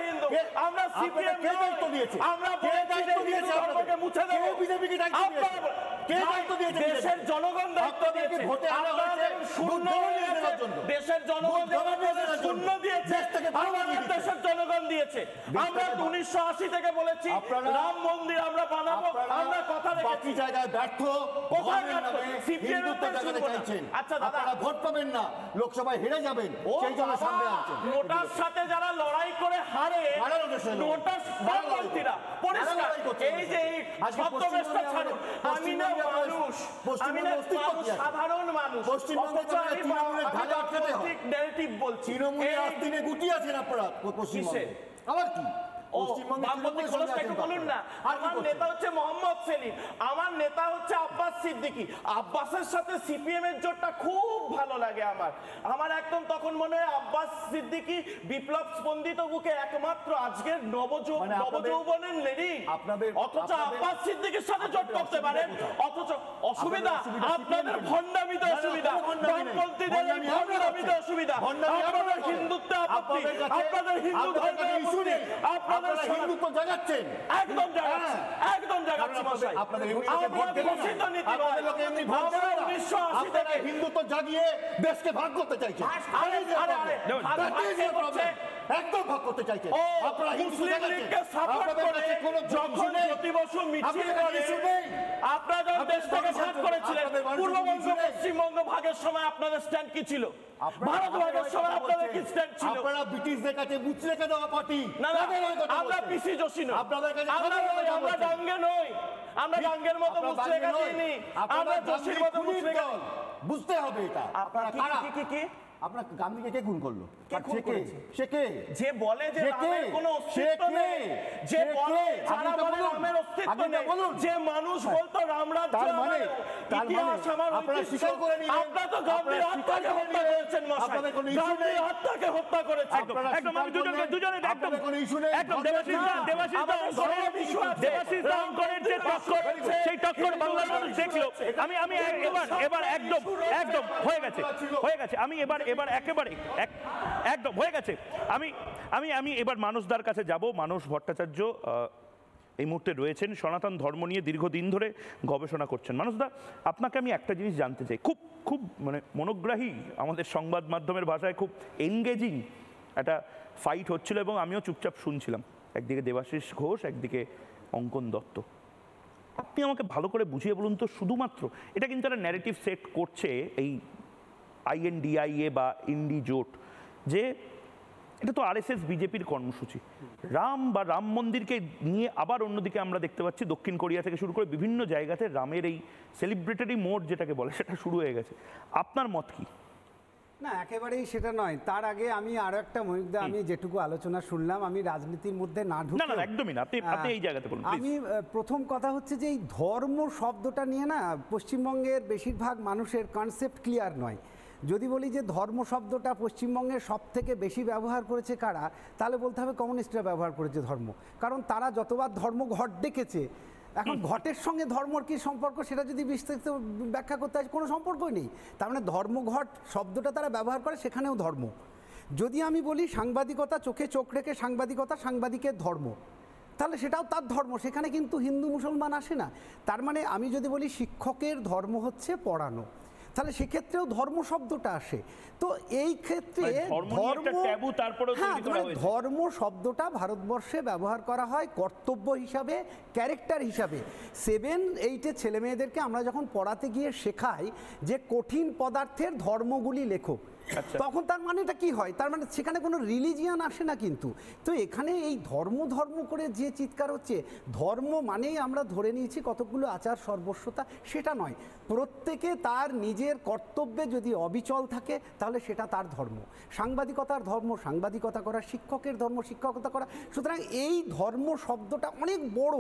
হিন্দু আমরা সিপিএম কে দায়িত্ব দিয়েছে? আমরা কে বলেছি যে দায়িত্ব দিয়েছে হিন্দু ধর্মকে আপনাদের? মুছে দেব। কে বিজেপিকে দায়িত্ব দিয়েছে? কে দায়িত্ব দিয়েছে? দেশের জনগণ দায়িত্ব আপনাদেরকে দিয়েছে। ভোটে আনা হয়েছে আপনাদের শূন্য ভোট জমা দিয়েছে। দেওয়ার জন্য। দেশের জনগণ ভোট জমা দেওয়ার জন্য। শূন্য দিয়েছে। দেশটাকে ভালো আমাদের দিয়েছে। দেশের জনগণ দিয়েছে। আমরা 1980 থেকে বলেছি আপনারা- রাম মন্দির আমরা বানাবো, আমরা কথা বাকি রেখেছি। জায়গায় ব্যর্থ, কোথায় ধর্মের ব্যর্থ? নামে CPM এর হিন্দুত্ব তো দেখাতে শুনবো না। চাইছেন। আচ্ছা দাদা, আপনারা ভোট পাবেন না, লোকসভায় হেরে যাবেন, সেই জন্য সামনে আনছেন। নোটার সাথে যারা লড়াই করে হারে, কারা লড়েছে? নোটার বামপন্থীরা পরিষ্কার। লড়াই করছে? এই যে এই আজকে ছদ্মবেশটা পশ্চিমবঙ্গে ছাড়ুন। আমি না পশ্চিমবঙ্গে মানুষ, আমি না পশ্চিমবঙ্গে অস্তিত্ব মানুষ, কি আছে? সাধারণ মানুষ। পশ্চিমবঙ্গে অথচ তো আমি তৃণমূলের আমি ঢালে আটকাতে হয়। বামপন্থী narrative বলছি। তৃণমূলের এই- আস্তিনে গুটিয়ে আছেন আপনারা পশ্চিমবঙ্গে। আবার কি? ও, পশ্চিমবঙ্গে বামপন্থী তৃণমূলের সঙ্গে খোলসটা একটু আছেন বলুন না। আপনারা। আর কি আমার করছেন? নেতা হচ্ছে মোহাম্মদ সেলিম, আমার নেতা হচ্ছে আব্বাস সিদ্দিকী। আব্বাসের সাথে সিপিএম এর জোটটা খুব ভালো লাগে আমার। আমার একদম তখন মনে হয় আব্বাস সিদ্দিকী বিপ্লব স্পন্দিত বুকে একমাত্র আজকের মানে নবযৌবনের লেডি। অথচ আব্বাস সিদ্দিকীর সাথে জোট করতে পারেন, অথচ অসুবিধা আপনাদের ভণ্ডামিতে অসুবিধা, বামপন্থীদের এই ভণ্ডামিতে অসুবিধা, আপনাদের হিন্দুত্বে আপত্তি, আপনাদের হিন্দু ধর্মে আপত্তি, আপনাদের হিন্দুত্ব জাগাচ্ছেন। একদম জাগাচ্ছি, একদম জাগাচ্ছি মশাই। আপনাদের আমরা ঘোষিত নীতি নয়। আমরা 1980 থেকে হিন্দুত্ব জাগিয়ে দেশকে ভাগ করতে চাইছেন। আরে, আরে, আরে, ভাগ কে করছে? একদম ভাগ করতে চাইছেন। ও, আপনারা হিন্দুত্ব মুসলিম জাগাচ্ছেন। লীগকে সাপোর্ট আপনাদের করে কাছে কোনো যখন ইস্যু নেই। প্রতি বছর মিছিল আপনাদের কাছে করে ইস্যু নেই। আপনারা যখন দেশটাকে ভাগ করেছিলেন, আপনাদের মানুষের পূর্ববঙ্গ ইস্যু নেই। পশ্চিমবঙ্গ ভাগের সময় আপনাদের স্ট্যান্ড কি ছিল? ভারত ভাগের সময় আপনাদের কি স্ট্যান্ড ছিল? আপনারা ব্রিটিশদের কাছে মুখ রেখে দেওয়া পার্টি। না না, আমরা পিসি যোশী নই। আপনাদের কাছে আমরা ডাঙ্গে নই, আমরা ডাঙ্গের মতো মুচলেখা দিইনি, আমরা যোশীর মতো মুচলেখা। বুঝতে হবে এটা। আপনারা কারা? আপনার গান্ধীকে কে খুন করলো? সে কে? যে বলে যে রামের কোনো অস্তিত্ব নেই, যে বলে যারা বলে রামের অস্তিত্ব নেই, যে মানুষ বলতো রামরাজ্য আমার ইতিহাস, আমার ঐতিহ্য, আপনারা তো গান্ধীর হত্যাকে হত্যা করেছেন মশাই, গান্ধীর হত্যাকে হত্যা করেছেন। একদম আমি দুজনে একদম একদম দেবাশিস দা অঙ্কনের যে টক্কর, সেই টক্কর বাংলার মানুষ দেখলো। আমি এবার একদম হয়ে গেছে। আমি এবার একেবারে একদম হয়ে গেছে। আমি এবার মানসদার কাছে যাব। মানস ভট্টাচার্য এই মুহূর্তে রয়েছেন, সনাতন ধর্ম নিয়ে দীর্ঘদিন ধরে গবেষণা করছেন। মানসদা, আপনাকে আমি একটা জিনিস জানতে চাই, খুব মানে মনোগ্রাহী, আমাদের সংবাদ মাধ্যমের ভাষায় খুব এনগেজিং একটা ফাইট হচ্ছিল এবং আমিও চুপচাপ শুনছিলাম। একদিকে দেবাশিস ঘোষ, একদিকে অঙ্কন দত্ত। আপনি আমাকে ভালো করে বুঝিয়ে বলুন তো, শুধুমাত্র এটা কিন্তু একটা ন্যারেটিভ সেট করছে এই INDIA বা ইন্ডি জোট, যে এটা তো RSS বিজেপির কর্মসূচি। রাম বা রাম মন্দিরকে নিয়ে আবার অন্যদিকে আমরা দেখতে পাচ্ছি দক্ষিণ কোরিয়া থেকে শুরু করে বিভিন্ন জায়গাতে রামের এই সেলিব্রেটরি মোড যেটাকে বলে সেটা শুরু হয়ে গেছে। আপনার মত কি? না, একেবারেই সেটা নয়। তার আগে আমি আরো একটা মহিউদ্দা, আমি যেটুকু আলোচনা শুনলাম, আমি রাজনীতির মধ্যে না ঢুকে, না একদমই না, আপনি এই জায়গাতে বলুন। আমি প্রথম কথা হচ্ছে যে এই ধর্ম শব্দটা নিয়ে না পশ্চিমবঙ্গের বেশিরভাগ মানুষের কনসেপ্ট ক্লিয়ার নয়। যদি বলি যে ধর্ম শব্দটা পশ্চিমবঙ্গের সব থেকে বেশি ব্যবহার করেছে কারা, তাহলে বলতে হবে কমিউনিস্টরা ব্যবহার করেছে ধর্ম। কারণ তারা যতবার ধর্মঘট ডেকেছে, এখন ঘটের সঙ্গে ধর্মর কি সম্পর্ক সেটা যদি বিস্তারিত ব্যাখ্যা করতে হয়, কোনো সম্পর্কই নেই। তার মানে ধর্মঘট শব্দটা তারা ব্যবহার করে, সেখানেও ধর্ম। যদি আমি বলি সাংবাদিকতা, চোখে চোখ রেখে সাংবাদিকতা, সাংবাদিকের ধর্ম, তাহলে সেটাও তার ধর্ম, সেখানে কিন্তু হিন্দু মুসলমান আসে না। তার মানে আমি যদি বলি শিক্ষকের ধর্ম হচ্ছে পড়ানো, তাহলে সেক্ষেত্রেও ধর্ম শব্দটা আসে। তো এই ক্ষেত্রে ধর্ম শব্দটা ভারতবর্ষে ব্যবহার করা হয় কর্তব্য হিসাবে, ক্যারেক্টার হিসাবে। 7, 8 ছেলে মেয়েদেরকে আমরা যখন পড়াতে গিয়ে শেখাই যে কঠিন পদার্থের ধর্মগুলি লেখো, তখন তার মানেটা কি হয়? তার মানে সেখানে কোনো রিলিজিয়ান আসে না। কিন্তু তো এখানে এই ধর্ম করে যে চিৎকার হচ্ছে, ধর্ম মানেই আমরা ধরে নিয়েছি কতগুলো আচার সর্বস্বতা, সেটা নয়। প্রত্যেকে তার নিজের কর্তব্যে যদি অবিচল থাকে তাহলে সেটা তার ধর্ম। সাংবাদিকতার ধর্ম সাংবাদিকতা করা, শিক্ষকের ধর্ম শিক্ষকতা করা। সুতরাং এই ধর্ম শব্দটা অনেক বড়,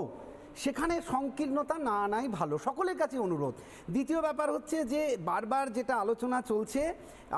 সেখানে সংকীর্ণতা না আনাই ভালো, সকলের কাছে অনুরোধ। দ্বিতীয় ব্যাপার হচ্ছে যে বারবার যেটা আলোচনা চলছে,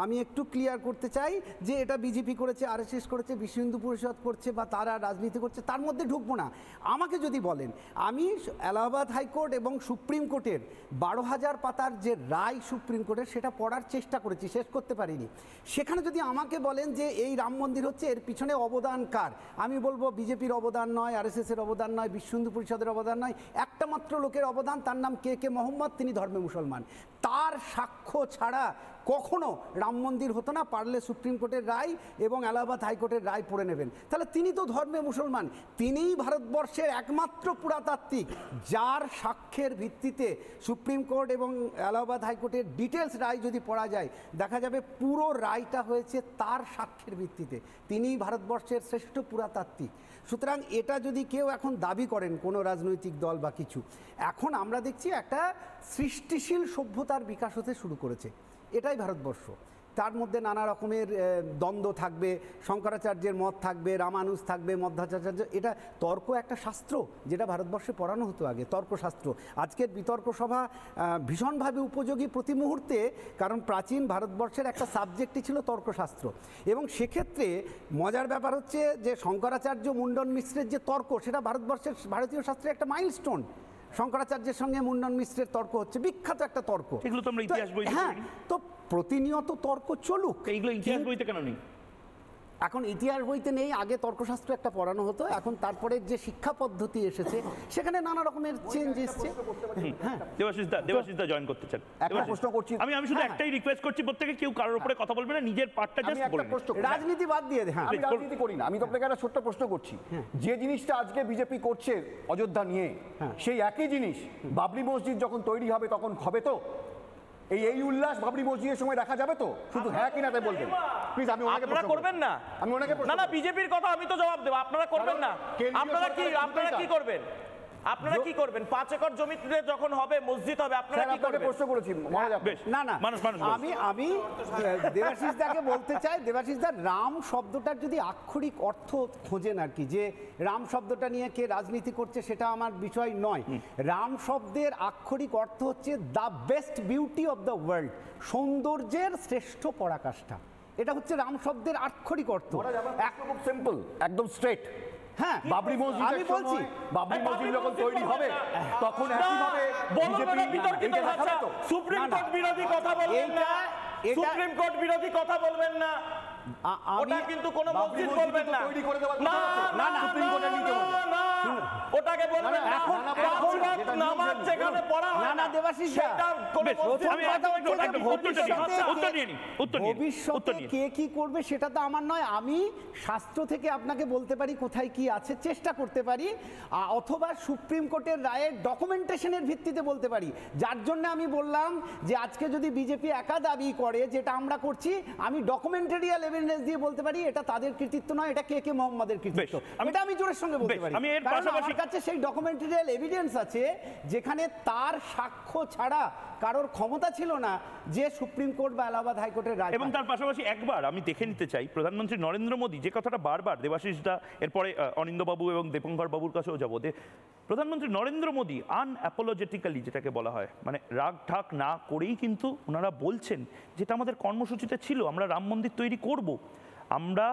আমি একটু ক্লিয়ার করতে চাই যে এটা বিজেপি করেছে, আরএসএস করেছে, বিশ্ব হিন্দু পরিষদ করছে বা তারা রাজনীতি করছে, তার মধ্যে ঢুকবো না। আমাকে যদি বলেন, আমি এলাহাবাদ হাইকোর্ট এবং সুপ্রিম কোর্টের 12,000 পাতার যে রায় সুপ্রিম কোর্টের, সেটা পড়ার চেষ্টা করেছি, শেষ করতে পারিনি। সেখানে যদি আমাকে বলেন যে এই রাম মন্দির হচ্ছে, এর পিছনে অবদান কার, আমি বলবো বিজেপির অবদান নয়, আরএসএসের অবদান নয়, বিশ্ব হিন্দু পরিষদের অবদান নয়, একটা মাত্র লোকের অবদান, তার নাম কে মোহাম্মদ, তিনি ধর্মে মুসলমান। তার সাক্ষ্য ছাড়া কখনো রাম মন্দির হতো না। পারলে সুপ্রিম কোর্টের রায় এবং এলাহাবাদ হাইকোর্টের রায় পড়ে নেবেন, তাহলে তিনি তো ধর্মে মুসলমান। তিনিই ভারতবর্ষের একমাত্র পুরাতাত্ত্বিক যার সাক্ষ্যের ভিত্তিতে সুপ্রিম কোর্ট এবং এলাহাবাদ হাইকোর্টের ডিটেলস রায় যদি পড়া যায়, দেখা যাবে পুরো রায়টা হয়েছে তার সাক্ষ্যের ভিত্তিতে। তিনিই ভারতবর্ষের শ্রেষ্ঠ পুরাতাত্ত্বিক। সুতরাং এটা যদি কেউ এখন দাবি করেন কোনো রাজনৈতিক দল বা কিছু, এখন আমরা দেখছি একটা সৃষ্টিশীল সভ্যতার বিকাশ হতে শুরু করেছে, এটাই ভারতবর্ষ। তার মধ্যে নানা রকমের দ্বন্দ্ব থাকবে, শঙ্করাচার্যের মত থাকবে, রামানুজ থাকবে, মধ্বাচার্য, এটা তর্ক একটা শাস্ত্র যেটা ভারতবর্ষে পড়ানো হতো আগে, তর্কশাস্ত্র। আজকের বিতর্ক সভা ভীষণভাবে উপযোগী প্রতি মুহূর্তে, কারণ প্রাচীন ভারতবর্ষের একটা সাবজেক্টই ছিল তর্কশাস্ত্র। এবং সেক্ষেত্রে মজার ব্যাপার হচ্ছে যে শঙ্করাচার্য মুন্ডন মিশ্রের যে তর্ক, সেটা ভারতবর্ষের ভারতীয় শাস্ত্রের একটা মাইলস্টোন। শঙ্করাচার্যের সঙ্গে মুন্ডন মিশ্রের তর্ক হচ্ছে বিখ্যাত একটা তর্ক। এগুলো তো আমরা ইতিহাস বইতে হ্যাঁ, তো প্রতিনিয়ত তর্ক চলুক। এইগুলো ইতিহাস বইতে কেন নেই? এখন ইতিহাস বইতে নেই, আগে তর্কশাস্ত্র একটা পড়ানো হতো, এখন তারপরে যে শিক্ষা পদ্ধতি এসেছে সেখানে নানা রকমের চেঞ্জ এসেছে। হ্যাঁ, দেবাশিস দা জয়েন করতে চান? একটা প্রশ্ন করছি আমি শুধু একটাই রিকোয়েস্ট করছি, প্রত্যেকে কেউ কারোর উপরে কথা বলবে না, নিজের পার্টটা জাস্ট বলবেন, রাজনীতি বাদ দিয়ে। হ্যাঁ, আমি রাজনীতি করি না, আমি তো আপনাকে একটা ছোট্ট প্রশ্ন করছি। যে জিনিসটা আজকে বিজেপি করছে অযোধ্যা নিয়ে, সেই একই জিনিস বাবরি মসজিদ যখন তৈরি হবে তখন হবে তো? এই উল্লাস বাবরি মসজিদের সময় দেখা যাবে তো? শুধু হ্যাঁ কিনা তাই বলবেন প্লিজ। আমি ওনাকে আপনারা করবেন না, আমি ওনাকে না বিজেপির কথা আমি তো জবাব দেব, আপনারা করবেন না। আপনারা কি করবেন? আপনারা কি করবেন? 5 একর জমিতে যখন হবে মসজিদ হবে, আপনারা কি করবেন? প্রশ্ন করেছি। না আমি দেবাশিস দাকে বলতে চাই, দেবাশিস দা রাম শব্দটার যদি আক্ষরিক অর্থ খোঁজেন আর কি, যে রাম শব্দটা নিয়ে কে রাজনীতি করছে সেটা আমার বিষয় নয়। রাম শব্দের আক্ষরিক অর্থ হচ্ছে the best beauty of the world, সৌন্দর্যের শ্রেষ্ঠ পরাকাষ্ঠা। এটা হচ্ছে রাম শব্দের আক্ষরিক অর্থ। খুব সিম্পল, একদম স্ট্রেট। হ্যাঁ, বাবরি মসজিদ আমি বলছি, বাবরি মসজিদ যখন তৈরি হবে তখন একইভাবে সুপ্রিম কোর্ট বিরোধী কথা বলবেন না, সুপ্রিম কোর্ট বিরোধী কথা বলবেন না, ওটা কিন্তু কোনো মসজিদ বলবেন না, না সুপ্রিম কোর্টের নিতে হবে, ওটাকে বলবেন এখন নামাজ যেখানে পড়া হয় না দেবাশিস সেটা কোন ভবিষ্যতে কে কি করবে সেটা তো আমার নয়। আমি শাস্ত্র থেকে আপনাকে বলতে পারি কোথায় কি আছে, চেষ্টা করতে পারি, অথবা সুপ্রিম কোর্টের রায়ের ডকুমেন্টেশনের ভিত্তিতে বলতে পারি। যার জন্য আমি বললাম যে আজকে যদি বিজেপি একা দাবি করে যেটা আমরা করছি, আমি ডকুমেন্টারিয়াল এভিডেন্স দিয়ে বলতে পারি এটা তাদের কৃতিত্ব নয়, এটা কে মোহাম্মদের কৃতিত্ব। এটা আমি জোরের সঙ্গে বলতে পারি, কারণ আমার কাছে সেই ডকুমেন্টারিয়াল এভিডেন্স আছে যেখানে তার সাক্ষ্য ছাড়া কারোর ক্ষমতা ছিল না যে সুপ্রিম কোর্ট বা এলাহাবাদ হাইকোর্টের রায়। এবং তার পাশাপাশি একবার আমি দেখে নিতে চাই, প্রধানমন্ত্রী নরেন্দ্র মোদী যে কথাটা বারবার, দেবাশিস দা এরপরে অনিন্দবাবু এবং দীপঙ্কর বাবুর কাছেও যাবো, প্রধানমন্ত্রী নরেন্দ্র মোদী আনঅ্যাপোলজেটিক্যালি যেটাকে বলা হয়, মানে রাগ ঢাক না করেই কিন্তু ওনারা বলছেন যেটা আমাদের কর্মসূচিতে ছিল, আমরা রাম মন্দির তৈরি করব, আমরা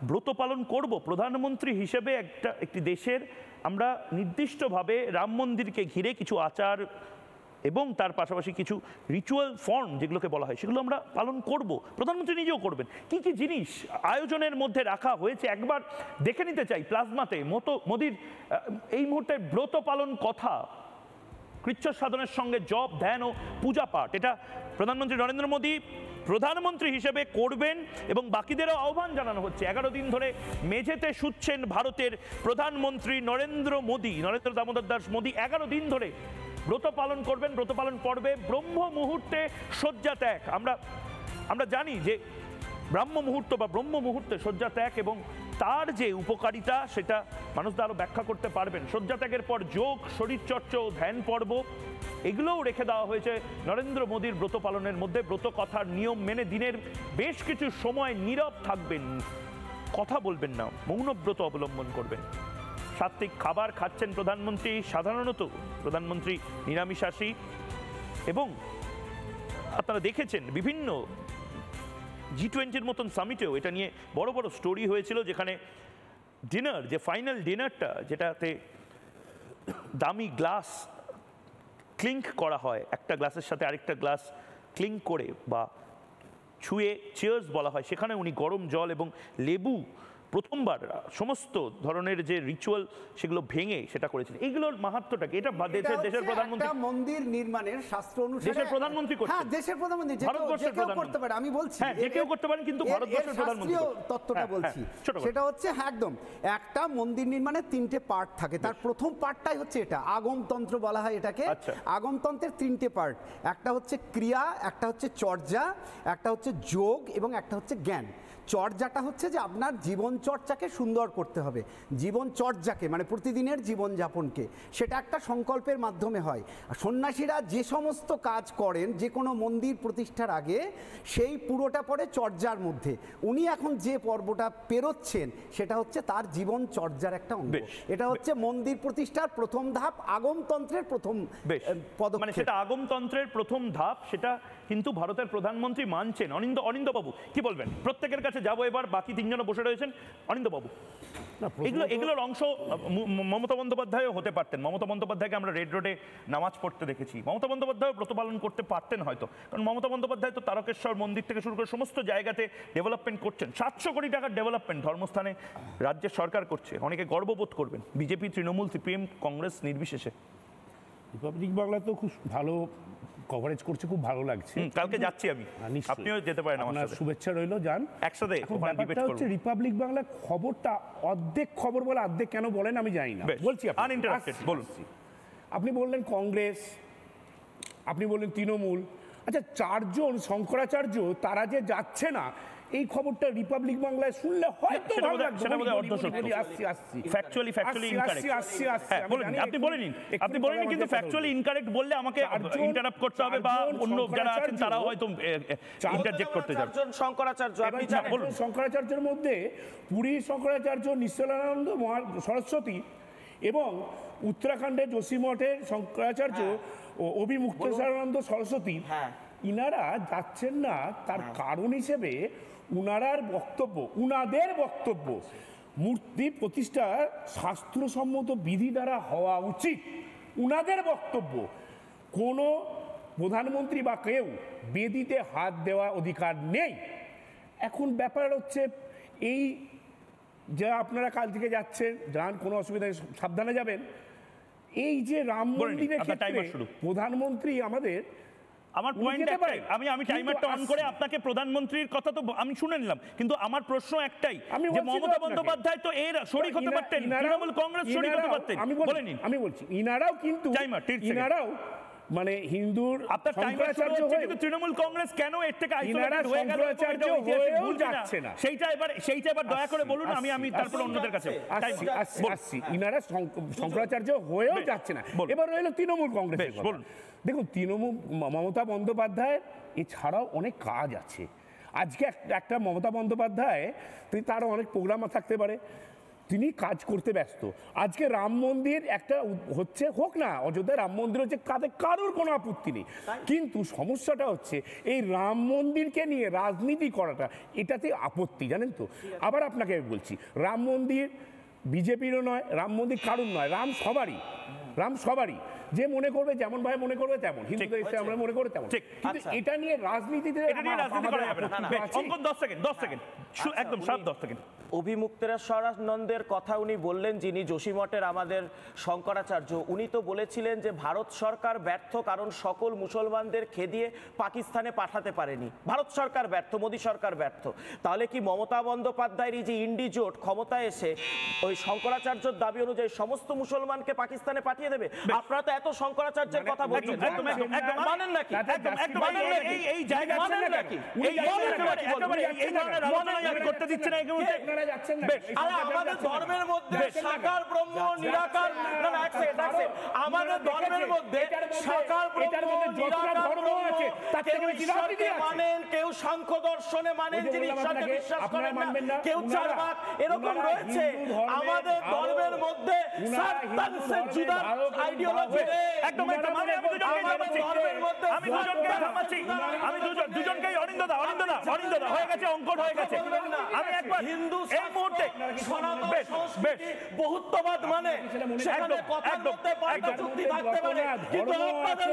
ব্রত পালন করব। প্রধানমন্ত্রী হিসেবে একটি দেশের আমরা নির্দিষ্টভাবে রাম মন্দিরকে ঘিরে কিছু আচার এবং তার পাশাপাশি কিছু রিচুয়াল ফর্ম যেগুলোকে বলা হয় সেগুলো আমরা পালন করব। প্রধানমন্ত্রী নিজেও করবেন। কি কি জিনিস আয়োজনের মধ্যে রাখা হয়েছে একবার দেখে নিতে চাই প্লাজমাতে। মোদির এই মুহূর্তে ব্রত পালন কথা, কৃচ্ছ সাধনের সঙ্গে জপ, ধ্যান ও পূজা পাঠ, এটা প্রধানমন্ত্রী নরেন্দ্র মোদী প্রধানমন্ত্রী হিসেবে করবেন এবং বাকিদেরও আহ্বান জানানো হচ্ছে। 11 দিন ধরে মেঝেতে শুচ্ছেন ভারতের প্রধানমন্ত্রী নরেন্দ্র দামোদর দাস মোদী। 11 দিন ধরে ব্রত পালন করবেন। ব্রত পালন পর্বে ব্রহ্ম মুহূর্তে শয্যা ত্যাগ। আমরা জানি যে ব্রাহ্ম মুহূর্ত বা ব্রহ্ম মুহূর্তে শয্যা ত্যাগ এবং তার যে উপকারিতা সেটা মানুষরা আরো ব্যাখ্যা করতে পারবেন। শয্যা ত্যাগের পর যোগ, শরীরচর্চা ও ধ্যান পর্ব এগুলোও রেখে দেওয়া হয়েছে নরেন্দ্র মোদীর ব্রত পালনের মধ্যে। ব্রত কথার নিয়ম মেনে দিনের বেশ কিছু সময় নীরব থাকবেন, কথা বলবেন না, মৌনব্রত অবলম্বন করবেন। সাত্বিক খাবার খাচ্ছেন প্রধানমন্ত্রী, সাধারণত প্রধানমন্ত্রী নিরামিষাশী, এবং আপনারা দেখেছেন বিভিন্ন G20-র মতন সামিটেও এটা নিয়ে বড় বড় স্টোরি হয়েছিল, যেখানে ডিনার, যে ফাইনাল ডিনারটা, যেটাতে দামি গ্লাস ক্লিঙ্ক করা হয়, একটা গ্লাসের সাথে আরেকটা গ্লাস ক্লিঙ্ক করে বা ছুঁয়ে চিয়ার্স বলা হয়, সেখানে উনি গরম জল এবং লেবু প্রথমবার সমস্ত ধরনের যে রিচুয়াল সেগুলো ভেঙে সেটা করেছিলেন। এইগুলোর মাহাত্ম্যটা কি? এটা দেশের প্রধানমন্ত্রী মন্দির নির্মাণের শাস্ত্র অনুসারে দেশের প্রধানমন্ত্রী করছেন। হ্যাঁ, দেশের প্রধানমন্ত্রী, ভারতবর্ষের প্রধানমন্ত্রী করতে পারে, আমি বলছি। হ্যাঁ, যে কেউ করতে পারেন, কিন্তু ভারতবর্ষের প্রধানমন্ত্রী তত্ত্বটা বলছি, সেটা হচ্ছে একদম একটা মন্দির নির্মাণের 3টে পার্ট থাকে। তার প্রথম পার্টটাই হচ্ছে এটা, আগমতন্ত্র বলা হয় এটাকে। আগমতন্ত্রের 3টে পার্ট, একটা হচ্ছে ক্রিয়া, একটা হচ্ছে চর্যা, একটা হচ্ছে যোগ এবং একটা হচ্ছে জ্ঞান। চর্যাটা হচ্ছে যে আপনার জীবনচর্চাকে সুন্দর করতে হবে, জীবনচর্যাকে মানে প্রতিদিনের জীবনযাপনকে, সেটা একটা সংকল্পের মাধ্যমে হয়। আর সন্ন্যাসীরা যে সমস্ত কাজ করেন যে কোনো মন্দির প্রতিষ্ঠার আগে, সেই পুরোটা পড়ে চর্যার মধ্যে। উনি এখন যে পর্বটা পেরোচ্ছেন সেটা হচ্ছে তার জীবনচর্যার একটা অঙ্গ। এটা হচ্ছে মন্দির প্রতিষ্ঠার প্রথম ধাপ, আগমতন্ত্রের প্রথম পদক্ষেপ। মানে সেটা আগমতন্ত্রের প্রথম ধাপ, সেটা কিন্তু ভারতের প্রধানমন্ত্রী মানছেন। অনিন্দবাবু কি বলবেন? প্রত্যেকের কাছে যাবো এবার, বাকি তিনজনও বসে রয়েছেন। অনিন্দবাবু, এগুলোর অংশ মমতা বন্দ্যোপাধ্যায়ও হতে পারতেন। মমতা বন্দ্যোপাধ্যায়কে আমরা রেড রোডে নামাজ পড়তে দেখেছি, মমতা বন্দ্যোপাধ্যায় ব্রত পালন করতে পারতেন হয়তো, কারণ মমতা বন্দ্যোপাধ্যায় তো তারকেশ্বর মন্দির থেকে শুরু করে সমস্ত জায়গাতে ডেভেলপমেন্ট করছেন। 700 কোটি টাকার ডেভেলপমেন্ট ধর্মস্থানে রাজ্যের সরকার করছে, অনেকে গর্ববোধ করবেন, বিজেপি, তৃণমূল, সিপিএম, কংগ্রেস নির্বিশেষে। রিপাবলিক বাংলা তো খুব ভালো কভারেজ করছে, খুব ভালো লাগছে। কালকে যাচ্ছি আমি, আপনিও যেতে পারেন, আমার শুভেচ্ছা রইলো, যান একসাথে। ব্যাপারটা হচ্ছে রিপাবলিক বাংলা খবরটা অর্ধেক খবর বলে অর্ধেক কেন বলেন আমি জানি না, বলছি বলুন। আপনি বললেন কংগ্রেস, আপনি বললেন তৃণমূল, আচ্ছা 4 জন শঙ্করাচার্য তারা যে যাচ্ছে না, এই খবরটা রিপাবলিক বাংলায় শুনলে হয়তো ভালো লাগবে। আপনি বলেন, কিন্তু ফ্যাকচুয়ালি ইনকারেক্ট বললে আমাকে ইন্টারাপ্ট করতে হবে, বা অন্য যারা আছেন তারাও হয়তো ইন্টারজেক্ট করতে যাবে। শঙ্করাচার্য, শঙ্করাচার্যের মধ্যে পুরীর শঙ্করাচার্য নিশ্চলানন্দ সরস্বতী এবং উত্তরাখণ্ডের যোশীমঠের শঙ্করাচার্য ও অভিমুক্তেশ্বরানন্দ সরস্বতী, ইনারা যাচ্ছেন না। তার কারণ হিসেবে উনাদের বক্তব্য মূর্তি প্রতিষ্ঠা শাস্ত্রসম্মত বিধি দ্বারা হওয়া উচিত। উনাদের বক্তব্য, কোনো প্রধানমন্ত্রী বা কেউ বেদিতে হাত দেওয়া অধিকার নেই। এখন ব্যাপার হচ্ছে এই যে আপনারা কাল থেকে যাচ্ছেন, যান, কোনো অসুবিধা নেই, সাবধানে যাবেন। এই যে রাম মন্দিরের ক্ষেত্রে প্রধানমন্ত্রী আমাদের, আমার পয়েন্ট একটাই, আমি টাইমারটা অন করে আপনাকে প্রধানমন্ত্রীর কথা তো আমি শুনে নিলাম, কিন্তু আমার প্রশ্ন একটাই, যে মমতা বন্দ্যোপাধ্যায় তো এর শরিক হতে পারতেন, তৃণমূল কংগ্রেস শরিক হতে পারতেন। আমি বলছি ইনারাও কিন্তু, ইনারাও মানে হিন্দুর শঙ্করাচার্য হয়ে, কিন্তু তৃণমূল কংগ্রেস কেন এর থেকে আইসোলেটেড হয়ে গেল যাচ্ছে না, সেইটা এবার দয়া করে বলুন। আমি তারপর অন্যদের কাছে আসছি। ইনারা শঙ্করাচার্য হয়েও যাচ্ছে না। এবার রইল তৃণমূল কংগ্রেস। দেখুন, তৃণমূল মমতা বন্দ্যোপাধ্যায়ের এছাড়াও অনেক কাজ আছে। আজকে একটা মমতা বন্দ্যোপাধ্যায়, তারও অনেক প্রোগ্রাম থাকতে পারে, তিনি কাজ করতে ব্যস্ত। আজকে রাম মন্দির একটা হচ্ছে, হোক না, অযোধ্যায় রাম মন্দির হচ্ছে, কারোর কোনো আপত্তি নেই, কিন্তু সমস্যাটা হচ্ছে এই রাম মন্দিরকে নিয়ে রাজনীতি করাটা, এটাতে আপত্তি, জানেন তো। আবার আপনাকে আমি বলছি, রাম মন্দির বিজেপিরও নয়, রাম মন্দির কারুর নয়, রাম সবারই। যে মনে করবে, যেমন ভাই মনে করবে তেমন, হিন্দুদের ইসলাম আমরা মনে করবে তেমন, কিন্তু এটা নিয়ে রাজনীতিতে 10 সেকেন্ড একদম 10 সেকেন্ড। অভিমুক্তেশ্বরানন্দের কথা উনি বললেন, যিনি যোশীমঠের আমাদের শঙ্করাচার্য, উনি তো বলেছিলেন যে ভারত সরকার ব্যর্থ, কারণ সকল মুসলমানদের খেদিয়ে পাকিস্তানে পাঠাতে পারেনি। ভারত সরকার ব্যর্থ, মোদী সরকার ব্যর্থ। তাহলে কি মমতা বন্দ্যোপাধ্যায়ের এই যে ইন্ডি জোট ক্ষমতায় এসে ওই শঙ্করাচার্যর দাবি অনুযায়ী সমস্ত মুসলমানকে পাকিস্তানে পাঠিয়ে দেবে? আপনারা তো এত শঙ্করাচার্যের কথা বলছেন, মানেন নাকি? এই জায়গা মানেন নাকি? এই ধরনের আলোচনা আমি করতে দিচ্ছি না। আমাদের ধর্মের মধ্যে সাকার ব্রহ্ম নিরাকার, না এক সেকেন্ড, আমাদের ধর্মের মধ্যে সাকার ব্রহ্ম নিরাকার ব্রহ্ম আছে, কেউ ঈশ্বরকে মানেন, কেউ সাংখ্য দর্শনে মানেন, যিনি ঈশ্বরকে বিশ্বাস করেন না, কেউ চার ভাগ, এরকম রয়েছে। আমাদের ধর্মের মধ্যে সাতটাংশে জুদা আইডিওলজি একদম আমি দুজনকেই অরিন্দদা হয়ে গেছে, অঙ্কন হয়ে গেছে। আমি একবার হিন্দু এই মুহূর্তে বহুত্ববাদ মানে সেখানে কথার মধ্যে পাল্টা যুক্তি থাকতে পারে, কিন্তু আপনাদের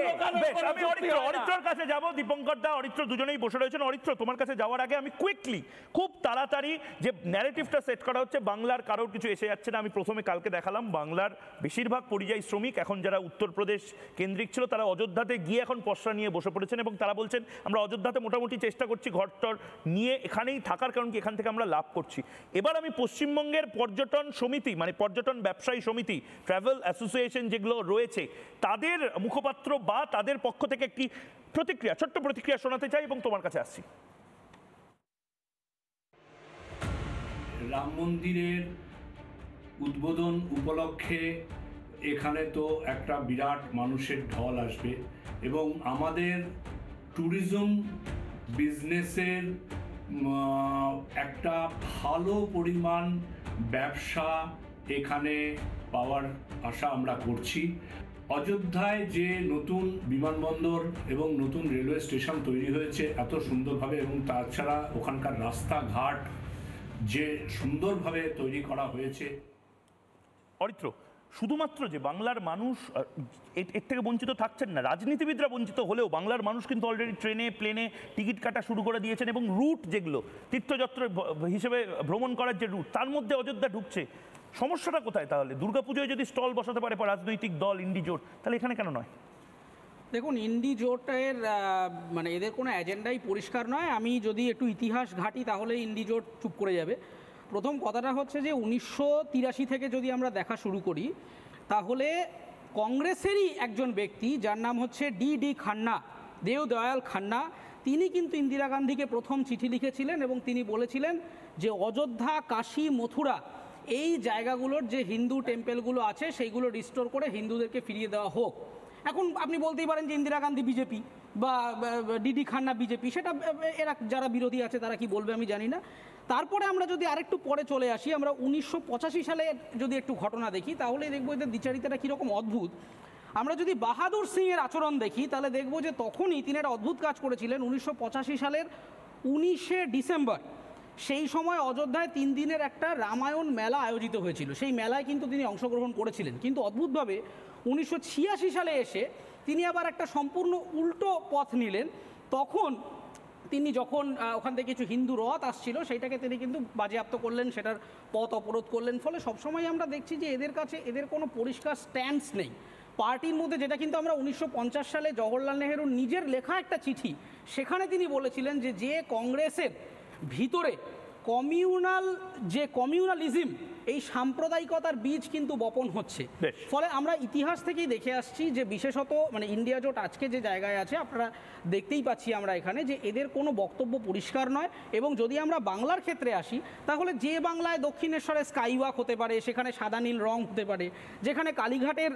আমি অরিত্রর কাছে যাব। দীপঙ্কর দা, অরিত্র দুজনেই বসে রয়েছেন। অরিত্র, তোমার কাছে যাওয়ার আগে আমি কুইকলি খুব তাড়াতাড়ি যে ন্যারেটিভটা সেট করা হচ্ছে, বাংলার কারোর কিছু এসে যাচ্ছে না। আমি প্রথমে কালকে দেখালাম বাংলার বেশিরভাগ পরিযায়ী শ্রমিক এখন যারা উত্তরপ্রদেশ কেন্দ্রিক ছিল তারা অযোধ্যাতে গিয়ে এখন পসরা নিয়ে বসে পড়েছেন এবং তারা বলছেন আমরা অযোধ্যাতে মোটামুটি চেষ্টা করছি ঘরটর নিয়ে এখানেই থাকার, কারণ কি এখান থেকে আমরা লাভ করছি। এবার আমি পশ্চিমবঙ্গের পর্যটন সমিতি, মানে পর্যটন ব্যবসায়ী সমিতি, ট্রাভেল অ্যাসোসিয়েশন যেগুলো রয়েছে, তাদের মুখপাত্র বা তাদের পক্ষ থেকে একটি প্রতিক্রিয়া, ছোট্ট প্রতিক্রিয়া শোনাতে চাই এবং তোমার কাছে আসছি। রাম মন্দিরের উদ্বোধন উপলক্ষে এখানে তো একটা বিরাট মানুষের ঢল আসবে এবং আমাদের ট্যুরিজম বিজনেসের একটা ভালো পরিমাণ ব্যবসা এখানে পাওয়ার আশা আমরা করছি। অযোধ্যায় যে নতুন বিমানবন্দর এবং নতুন রেলওয়ে স্টেশন তৈরি হয়েছে এত সুন্দরভাবে, এবং তাছাড়া ওখানকার রাস্তাঘাট যে সুন্দরভাবে তৈরি করা হয়েছে। অরিত্র, শুধুমাত্র যে বাংলার মানুষ এর থেকে বঞ্চিত থাকছেন না, রাজনীতিবিদরা বঞ্চিত হলেও বাংলার মানুষ কিন্তু অলরেডি ট্রেনে প্লেনে টিকিট কাটা শুরু করে দিয়েছেন এবং রুট যেগুলো তীর্থযাত্রা হিসেবে ভ্রমণ করার যে রুট, তার মধ্যে অযোধ্যা ঢুকছে। সমস্যাটা কোথায় তাহলে? দুর্গাপুজোয় যদি স্টল বসাতে পারে রাজনৈতিক দল ইন্ডি জোট, তাহলে এখানে কেন নয়? দেখুন, ইন্ডি জোটের মানে এদের কোনো এজেন্ডাই পরিষ্কার নয়। আমি যদি একটু ইতিহাস ঘাঁটি তাহলে ইন্ডি জোট চুপ করে যাবে। প্রথম কথাটা হচ্ছে যে 1983 থেকে যদি আমরা দেখা শুরু করি তাহলে কংগ্রেসেরই একজন ব্যক্তি যার নাম হচ্ছে ডি খান্না, দেওদয়াল খান্না, তিনি কিন্তু ইন্দিরা গান্ধীকে প্রথম চিঠি লিখেছিলেন এবং তিনি বলেছিলেন যে অযোধ্যা, কাশী, মথুরা এই জায়গাগুলোর যে হিন্দু টেম্পেলগুলো আছে সেইগুলো রিস্টোর করে হিন্দুদেরকে ফিরিয়ে দেওয়া হোক। এখন আপনি বলতেই পারেন যে ইন্দিরা গান্ধী বিজেপি বা ডি খান্না বিজেপি, সেটা এরা যারা বিরোধী আছে তারা কি বলবে আমি জানি না। তারপরে আমরা যদি আরেকটু পরে চলে আসি, আমরা 1985 সালে যদি একটু ঘটনা দেখি তাহলে দেখবো এদের দ্বিচারিতাটা কীরকম অদ্ভুত। আমরা যদি বাহাদুর সিংয়ের আচরণ দেখি তাহলে দেখবো যে তখনই তিনি একটা অদ্ভুত কাজ করেছিলেন। 1985 সালের 19শে ডিসেম্বর সেই সময় অযোধ্যায় 3 দিনের একটা রামায়ণ মেলা আয়োজিত হয়েছিল। সেই মেলায় কিন্তু তিনি অংশগ্রহণ করেছিলেন, কিন্তু অদ্ভুতভাবে 1986 সালে এসে তিনি আবার একটা সম্পূর্ণ উল্টো পথ নিলেন। তখন তিনি যখন ওখান থেকে কিছু হিন্দু রথ আসছিল সেইটাকে তিনি কিন্তু বাজেয়াপ্ত করলেন, সেটার পথ অবরোধ করলেন। ফলে সবসময় আমরা দেখছি যে এদের কাছে এদের কোনো পরিষ্কার স্ট্যান্স নেই পার্টির মধ্যে, যেটা কিন্তু আমরা 1950 সালে জওহরলাল নেহেরুর নিজের লেখা একটা চিঠি, সেখানে তিনি বলেছিলেন যে কংগ্রেসের ভিতরে কমিউনালিজম, এই সাম্প্রদায়িকতার বীজ কিন্তু বপন হচ্ছে। ফলে আমরা ইতিহাস থেকেই দেখে আসছি যে বিশেষত মানে ইন্ডিয়া জোট আজকে যে জায়গায় আছে আপনারা দেখতেই পাচ্ছি আমরা এখানে যে এদের কোনো বক্তব্য পরিষ্কার নয়। এবং যদি আমরা বাংলার ক্ষেত্রে আসি তাহলে যে বাংলায় দক্ষিণেশ্বরে স্কাইওয়াক হতে পারে, সেখানে সাদা নীল রং হতে পারে, যেখানে কালীঘাটের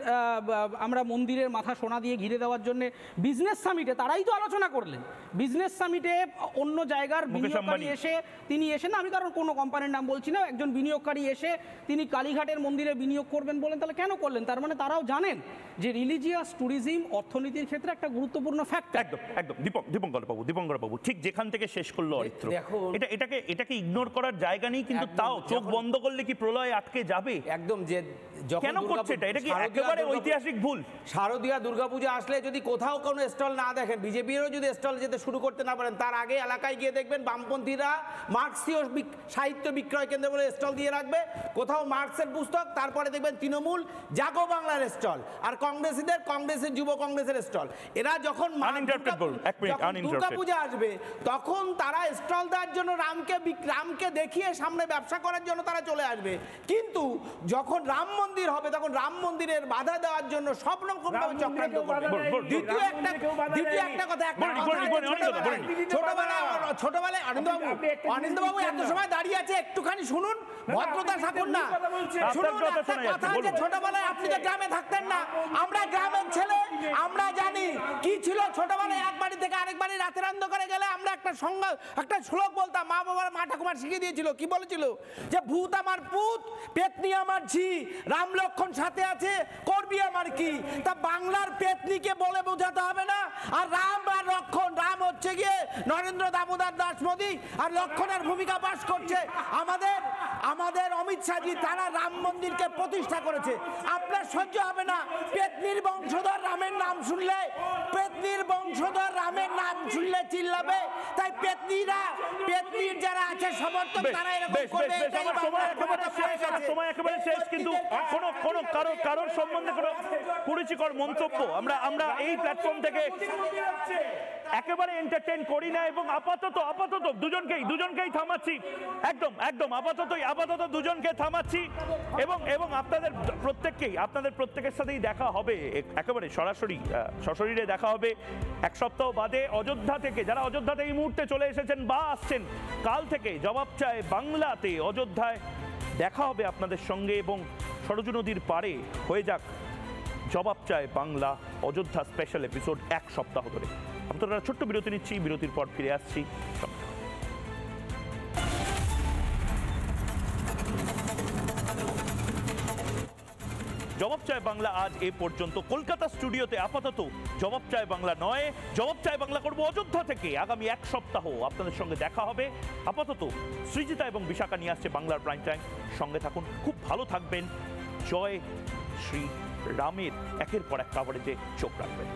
আমরা মন্দিরের মাথা সোনা দিয়ে ঘিরে দেওয়ার জন্য বিজনেস সামিটে তারাই তো আলোচনা করলেন। বিজনেস সামিটে অন্য জায়গার বিনিয়োগকারী এসে তিনি এসে না, আমি কারণ কোনো কোম্পানির নাম বলছি না, একজন বিনিয়োগকারী এসে তিনি কালীঘাটের মন্দিরে বিনিয়োগ করবেন বলেন, তাহলে কেন করলেন? তার মানে তারাও জানেন যে রিলিজিয়াস ট্যুরিজম অর্থনীতির ক্ষেত্রে একটা গুরুত্বপূর্ণ ফ্যাক্টর। একদম দীপঙ্কর বাবু ঠিক যেখান থেকে শেষ করলো অরিত্র, এটাকে ইগনোর করার জায়গা নেই, কিন্তু তাও চোখ বন্ধ করলে কি প্রলয় আটকে যাবে? একদম। যে কেন করছে এটা কি একেবারে ঐতিহাসিক ভুল? শারদীয়া দুর্গাপূজা আসলে যদি কোথাও কোনো স্টল না দেখেন, বিজেপিরও যদি স্টল যেতে শুরু করতে না পারেন, তার আগে এলাকায় গিয়ে দেখবেন বামপন্থীরা মার্ক্সীয় সাহিত্য বিক্রয় কেন্দ্র বলে স্টল দিয়ে রাখবে, কোথাও মার্ক্সের পুস্তক, তারপরে দেখবেন তৃণমূল জাগো বাংলার স্টল, আর কংগ্রেসের যুব কংগ্রেসের স্টল। এরা যখন দুর্গাপূজা আসবে তখন তারা স্টল দেওয়ার জন্য রামকে দেখিয়ে সামনে ব্যবসা করার জন্য তারা চলে আসবে। কিন্তু কিন্তু যখন রাম মন্দির হবে তখন রাম মন্দিরের বাধা দেওয়ার জন্য সব রকম ভাবে চক্রান্ত করবে। দ্বিতীয় একটা কথা, ছোটবেলায় অনিন্দবাবু এত সময় দাঁড়িয়ে আছে, একটুখানি শুনুন, ভদ্রতা থাকুন না, শুনুন। কথা আছে, ছোটবেলায় আপনি তো গ্রামে থাকতেন না, আমরা গ্রামের ছেলে, আমরা জানি কি ছিল ছোটবেলায়। এক বাড়ি থেকে আরেক বাড়ি রাতের অন্ধকারে গেলে আমরা একটা শ্লোক বলতাম, মা বাবার মা ঠাকুমার শিখিয়ে দিয়েছিল। কি বলেছিল? যে ভূত আমার পুত, পেতনি আমার ঝি, রাম লক্ষণ সাথে আছে, করবি আমার কি। তা বাংলার পেতনিকে বলে বোঝাতে হবে না। আর রাম আর লক্ষণ, রাম হচ্ছে গিয়ে নরেন্দ্র দামোদর দাস মোদী, আর লক্ষণের ভূমিকা পাস করছে আমাদের অমিত শাহজি। তারা রাম মন্দিরকে প্রতিষ্ঠা করেছে। আপনার সহ্য হবে না পেতনির বংশধর রামের নাম শুনলে, পেতনির বংশধর রামের নাম শুনলে চিল্লাবে। তাই পেতনির যারা আছে সমর্থক তারা এরকম করবে। সময় একেবারে শেষ, কিন্তু কোনো কারোর সম্বন্ধে কোনো কুরুচিকর মন্তব্য আমরা এই প্ল্যাটফর্ম থেকে একেবারে এন্টারটেইন করি না। এবং আপাতত দুজনকেই থামাচ্ছি, একদম আপাতত দুজনকে থামাচ্ছি। এবং আপনাদের প্রত্যেকের সাথেই দেখা হবে, একেবারে সশরীরে দেখা হবে এক সপ্তাহ বাদে অযোধ্যা থেকে। যারা অযোধ্যাতে এই মুহূর্তে চলে এসেছেন বা আসছেন, কাল থেকে জবাব চায় বাংলাতে অযোধ্যায় দেখা হবে আপনাদের সঙ্গে। এবং সরজু নদীর পাড়ে হয়ে যাক জবাব চায় বাংলা অযোধ্যা স্পেশাল এপিসোড এক সপ্তাহ ধরে। আপনারা ছোট্ট বিরতি নিচ্ছি, বিরতির পর ফিরে আসছি। জবাব চায় বাংলা আজ এ পর্যন্ত। কলকাতা স্টুডিওতে আপাতত জবাব চায় বাংলা নয়, জবাব চায় বাংলা করবো অযোধ্যা থেকে। আগামী এক সপ্তাহ আপনাদের সঙ্গে দেখা হবে। আপাতত সৃজিতা এবং বিশাখা নিয়ে আসছে বাংলার প্রাইম টাইম। সঙ্গে থাকুন, খুব ভালো থাকবেন। জয় শ্রী রামের একের পর এক কাভারেজে চোখ রাখবেন।